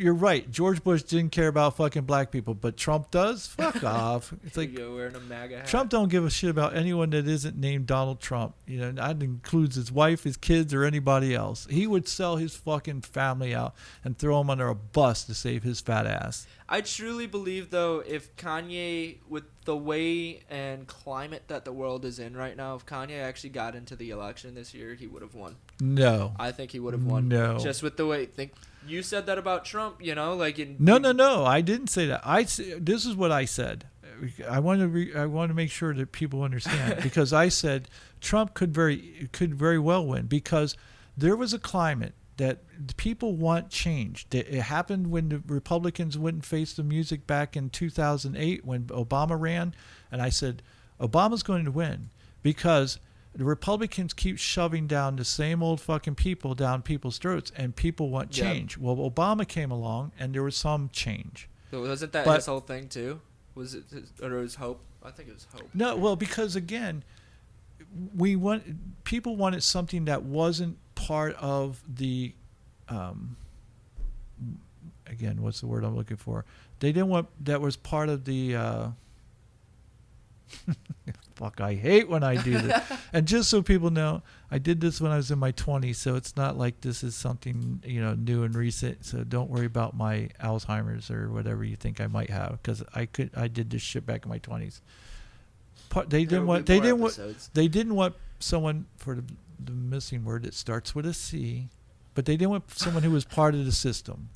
You're right. George Bush didn't care about fucking black people, but Trump does. Fuck off. It's like wearing a MAGA hat. Trump don't give a shit about anyone that isn't named Donald Trump. That includes his wife, his kids, or anybody else. He would sell his fucking family out and throw them under a bus to save his fat ass. I truly believe, though, if Kanye, with the way and climate that the world is in right now, if Kanye actually got into the election this year, he would have won. No. I think he would have won. No. Just with the way, you said that about Trump, No. I didn't say that. This is what I said. I want to make sure that people understand because I said Trump could very well win because there was a climate that people want change. It happened when the Republicans wouldn't face the music back in 2008 when Obama ran, and I said Obama's going to win because the Republicans keep shoving down the same old fucking people down people's throats, and people want change. Well, Obama came along, and there was some change. So wasn't that his whole thing too? Was it or was hope? I think it was hope. No, well, because again, people wanted something that wasn't part of the again, what's the word I'm looking for? They didn't want that was part of the fuck, I hate when I do this. And just so people know, I did this when I was in my 20s, so it's not like this is something new and recent. So don't worry about my Alzheimer's or whatever you think I might have, because I did this shit back in my 20s. They didn't want someone for the missing word that starts with a C, but they didn't want someone who was part of the system,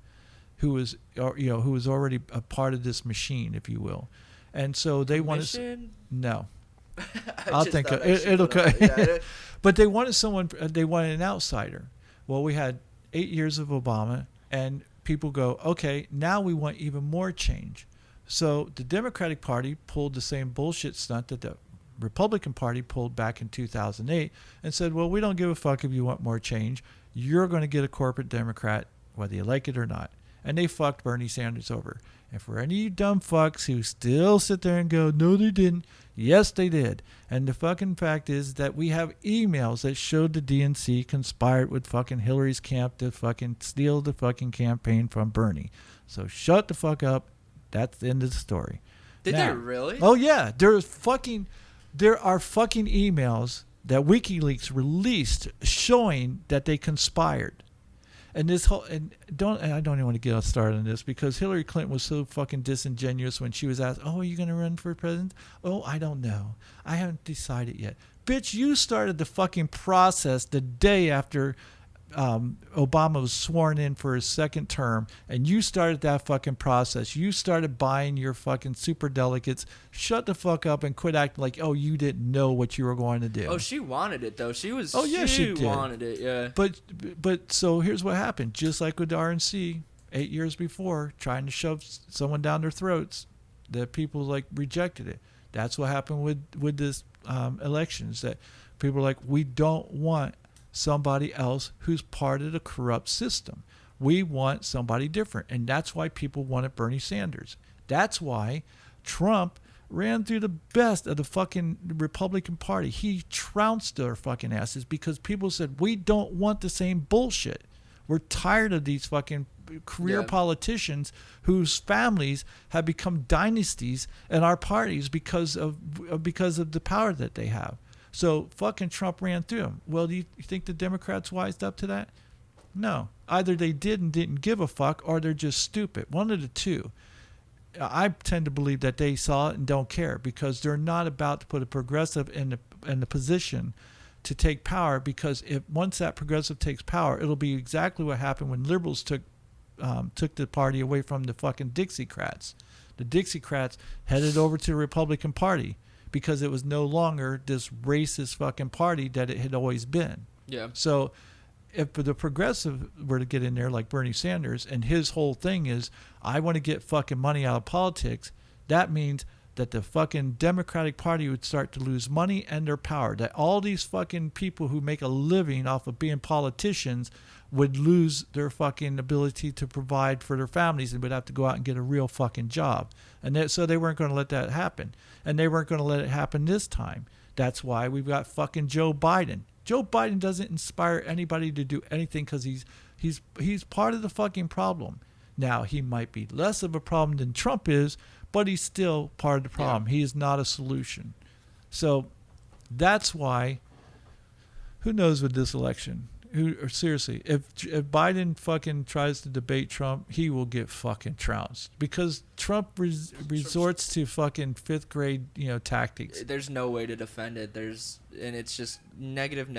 who was already a part of this machine, if you will. And so they wanted no. I'll think it'll. But they wanted someone. They wanted an outsider. Well, we had 8 years of Obama, and people go, okay, now we want even more change. So the Democratic Party pulled the same bullshit stunt that the Republican Party pulled back in 2008 and said, well, we don't give a fuck if you want more change. You're going to get a corporate Democrat, whether you like it or not. and they fucked Bernie Sanders over. And for any of you dumb fucks who still sit there and go, no, they didn't. Yes, they did. And the fucking fact is that we have emails that showed the DNC conspired with fucking Hillary's camp to fucking steal the fucking campaign from Bernie. So shut the fuck up. That's the end of the story. Did Now, they really? Oh, yeah. There are fucking emails that WikiLeaks released showing that they conspired. And this whole I don't even want to get us started on this because Hillary Clinton was so fucking disingenuous when she was asked, "Oh, are you going to run for president?" "Oh, I don't know. I haven't decided yet." Bitch, you started the fucking process the day after Obama was sworn in for his second term, and you started that fucking process. You started buying your fucking super delegates. Shut the fuck up and quit acting like, oh, you didn't know what you were going to do. Oh, she wanted it though. She was. Oh yeah, she did. Wanted it. Yeah. But so here's what happened. Just like with the RNC 8 years before, trying to shove someone down their throats, the people like rejected it. That's what happened with this elections. That people are like, we don't want somebody else who's part of the corrupt system. We want somebody different. And that's why people wanted Bernie Sanders. That's why Trump ran through the best of the fucking Republican Party. He trounced their fucking asses because people said, we don't want the same bullshit. We're tired of these fucking career politicians whose families have become dynasties in our parties because of the power that they have. So fucking Trump ran through them. Well, do you think the Democrats wised up to that? No. Either they did and didn't give a fuck, or they're just stupid. One of the two. I tend to believe that they saw it and don't care because they're not about to put a progressive in the position to take power, because once that progressive takes power, it'll be exactly what happened when liberals took the party away from the fucking Dixiecrats. The Dixiecrats headed over to the Republican Party because it was no longer this racist fucking party that it had always been. Yeah. So if the progressive were to get in there like Bernie Sanders, and his whole thing is, I want to get fucking money out of politics, that means that the fucking Democratic Party would start to lose money and their power. That all these fucking people who make a living off of being politicians would lose their fucking ability to provide for their families and would have to go out and get a real fucking job. And so they weren't going to let that happen. And they weren't going to let it happen this time. That's why we've got fucking Joe Biden. Joe Biden doesn't inspire anybody to do anything because he's part of the fucking problem. Now, he might be less of a problem than Trump is, but he's still part of the problem. Yeah. He is not a solution. So that's why, who knows with this election? Seriously, if Biden fucking tries to debate Trump, he will get fucking trounced because Trump resorts to fucking fifth grade, tactics. There's no way to defend it. And it's just negative. And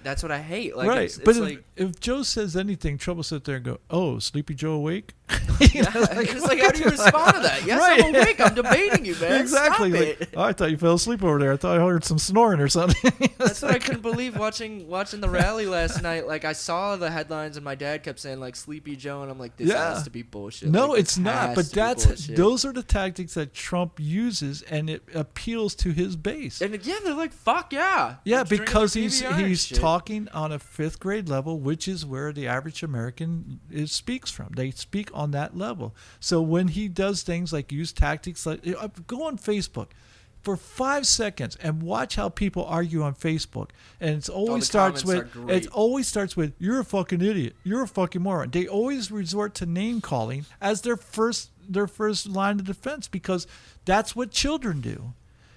that's what I hate. Like, right, it's but like, if Joe says anything, Trump will sit there and go, "Oh, Sleepy Joe awake?" It's like, how do you respond to that? Yes, right. I'm awake. I'm debating you, man. Exactly. Stop like, oh, I thought you fell asleep over there. I thought I heard some snoring or something. That's what I couldn't believe watching the rally last night. Like, I saw the headlines and my dad kept saying like Sleepy Joe, and I'm like, this has to be bullshit. No, like, it's not. But those are the tactics that Trump uses, and it appeals to his base. And they're like, fuck yeah. Yeah, because he's talking on a fifth grade level, which is where the average American speaks from. They speak on that level. So when he does things like use tactics like, go on Facebook for 5 seconds and watch how people argue on Facebook, and it always starts with you're a fucking idiot, you're a fucking moron. They always resort to name calling as their first line of defense because that's what children do,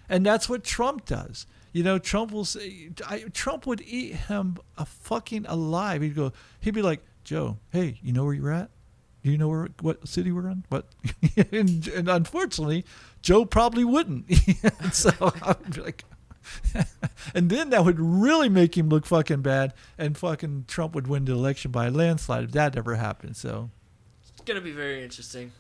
and that's what Trump does. Trump will say, Trump would eat him a fucking alive. He'd be like, Joe, hey, you know where you're at? Do you know what city we're in? What? and unfortunately, Joe probably wouldn't. So I'd be like, and then that would really make him look fucking bad, and fucking Trump would win the election by a landslide if that ever happened. So it's gonna be very interesting.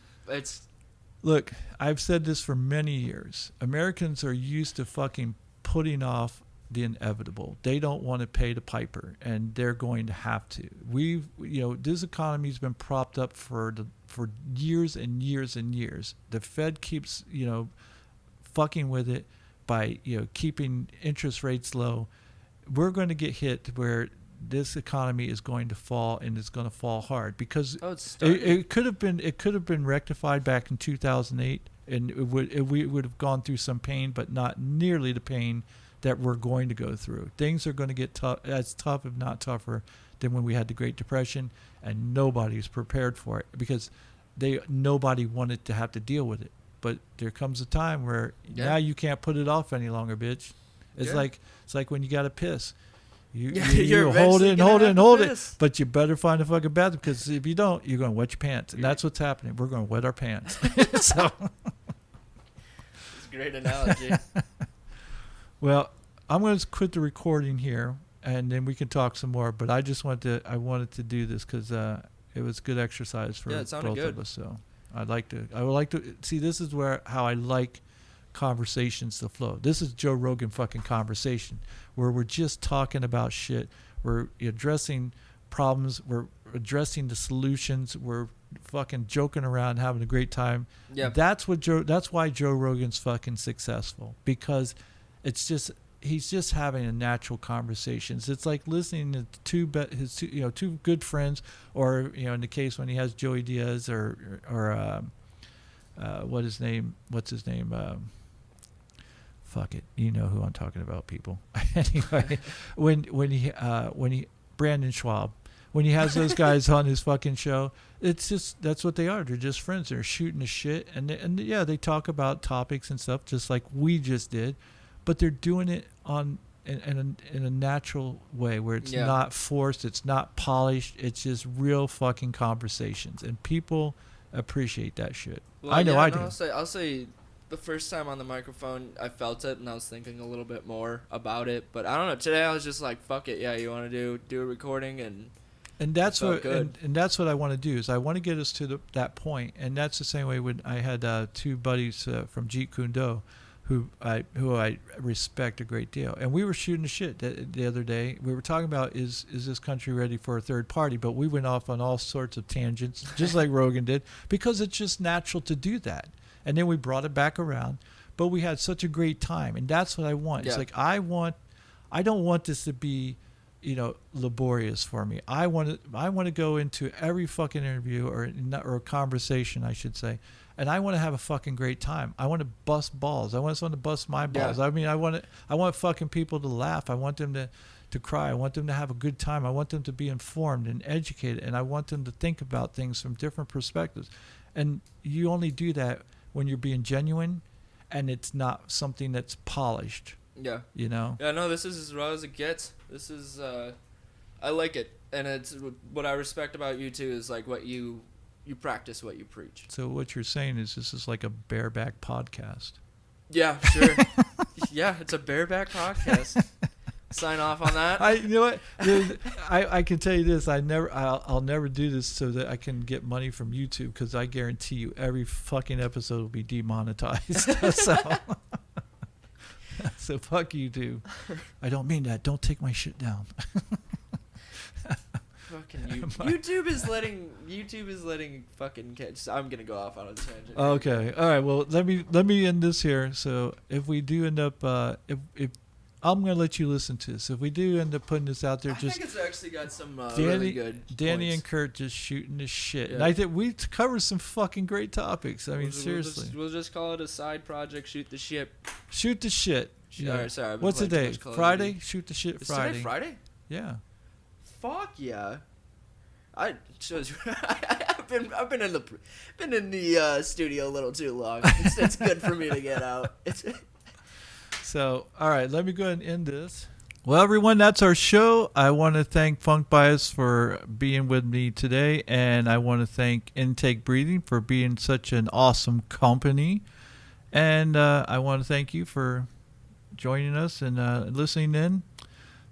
Look, I've said this for many years. Americans are used to fucking putting off the inevitable. They don't want to pay the piper, and they're going to have to. This economy's been propped up for years and years and years. The Fed keeps, fucking with it by, keeping interest rates low. We're going to get hit where this economy is going to fall, and it's going to fall hard because it's starting. it could have been rectified back in 2008, and we would have gone through some pain, but not nearly the pain that we're going to go through. Things are going to get tough, as tough, if not tougher, than when we had the Great Depression, and nobody's prepared for it because nobody wanted to have to deal with it. But there comes a time where now you can't put it off any longer, bitch. It's like when you got to piss. You hold it, but you better find a fucking bathroom because if you don't, you're going to wet your pants, and that's what's happening. We're going to wet our pants. So, it's a great analogy. Well, I'm going to quit the recording here, and then we can talk some more. But I wanted to do this because it was good exercise for both of us. So I would like to see. This is how I like conversations to flow. This is Joe Rogan fucking conversation where we're just talking about shit. We're addressing problems. We're addressing the solutions. We're fucking joking around, having a great time. Yeah. That's why Joe Rogan's fucking successful, because he's just having a natural conversations. It's like listening to two good friends, or in the case when he has Joey Diaz or what's his name? Fuck it, you know who I'm talking about, people. Anyway, when he Brandon Schwab, when he has those guys on his fucking show, it's just, that's what they are. They're just friends. They're shooting the shit, and they talk about topics and stuff just like we just did, but they're doing it in a natural way where it's not forced, it's not polished, it's just real fucking conversations, and people appreciate that shit. Well, I know I do. I'll say the first time on the microphone, I felt it, and I was thinking a little bit more about it. But I don't know. Today, I was just like, "Fuck it, yeah, you want to do a recording?" And that's what and that's what I want to do, is I want to get us to that point. And that's the same way when I had two buddies from Jeet Kune Do, who I respect a great deal, and we were shooting the shit the other day. We were talking about is this country ready for a third party, but we went off on all sorts of tangents, just like Rogan did, because it's just natural to do that. And then we brought it back around, but we had such a great time, and that's what I want. It's like I don't want this to be, laborious for me. I want to go into every fucking interview or conversation, I should say, and I want to have a fucking great time. I want to bust balls. I want someone to bust my balls. I mean, I want fucking people to laugh. I want them to cry. I want them to have a good time. I want them to be informed and educated, and I want them to think about things from different perspectives. And you only do that when you're being genuine, and it's not something that's polished. Yeah. Yeah, no, this is as raw as it gets. This is, I like it. And it's what I respect about you, too, is like what you practice what you preach. So what you're saying is this is like a bareback podcast. Yeah, sure. Yeah, it's a bareback podcast. Sign off on that. You know what? I can tell you this. I'll never do this so that I can get money from YouTube, because I guarantee you every fucking episode will be demonetized. So fuck YouTube. I don't mean that. Don't take my shit down. Fucking YouTube is letting fucking kids. I'm gonna go off on a tangent. Okay. All right. Well, let me end this here. So if we do end up, if I'm gonna let you listen to this. If we do end up putting this out there, I think it's actually got some Danny, really good Danny points. and Kurt just shooting the shit. Yeah. And I think we covered some fucking great topics. I mean, seriously. We'll just call it a side project. Shoot the shit. Shoot the shit. Sorry. What's the day? Friday? Shoot the shit Friday. Is today Friday? Yeah. Fuck yeah. I've been in the studio a little too long. It's good for me to get out. So, all right, let me go ahead and end this. Well, everyone, that's our show. I want to thank Phunk Bias for being with me today, and I want to thank Intake Breathing for being such an awesome company. And I want to thank you for joining us and listening in.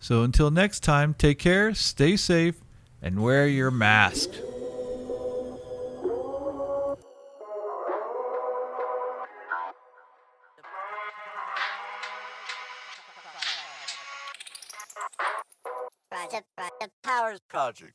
So until next time, take care, stay safe, and wear your mask. The Powers Project.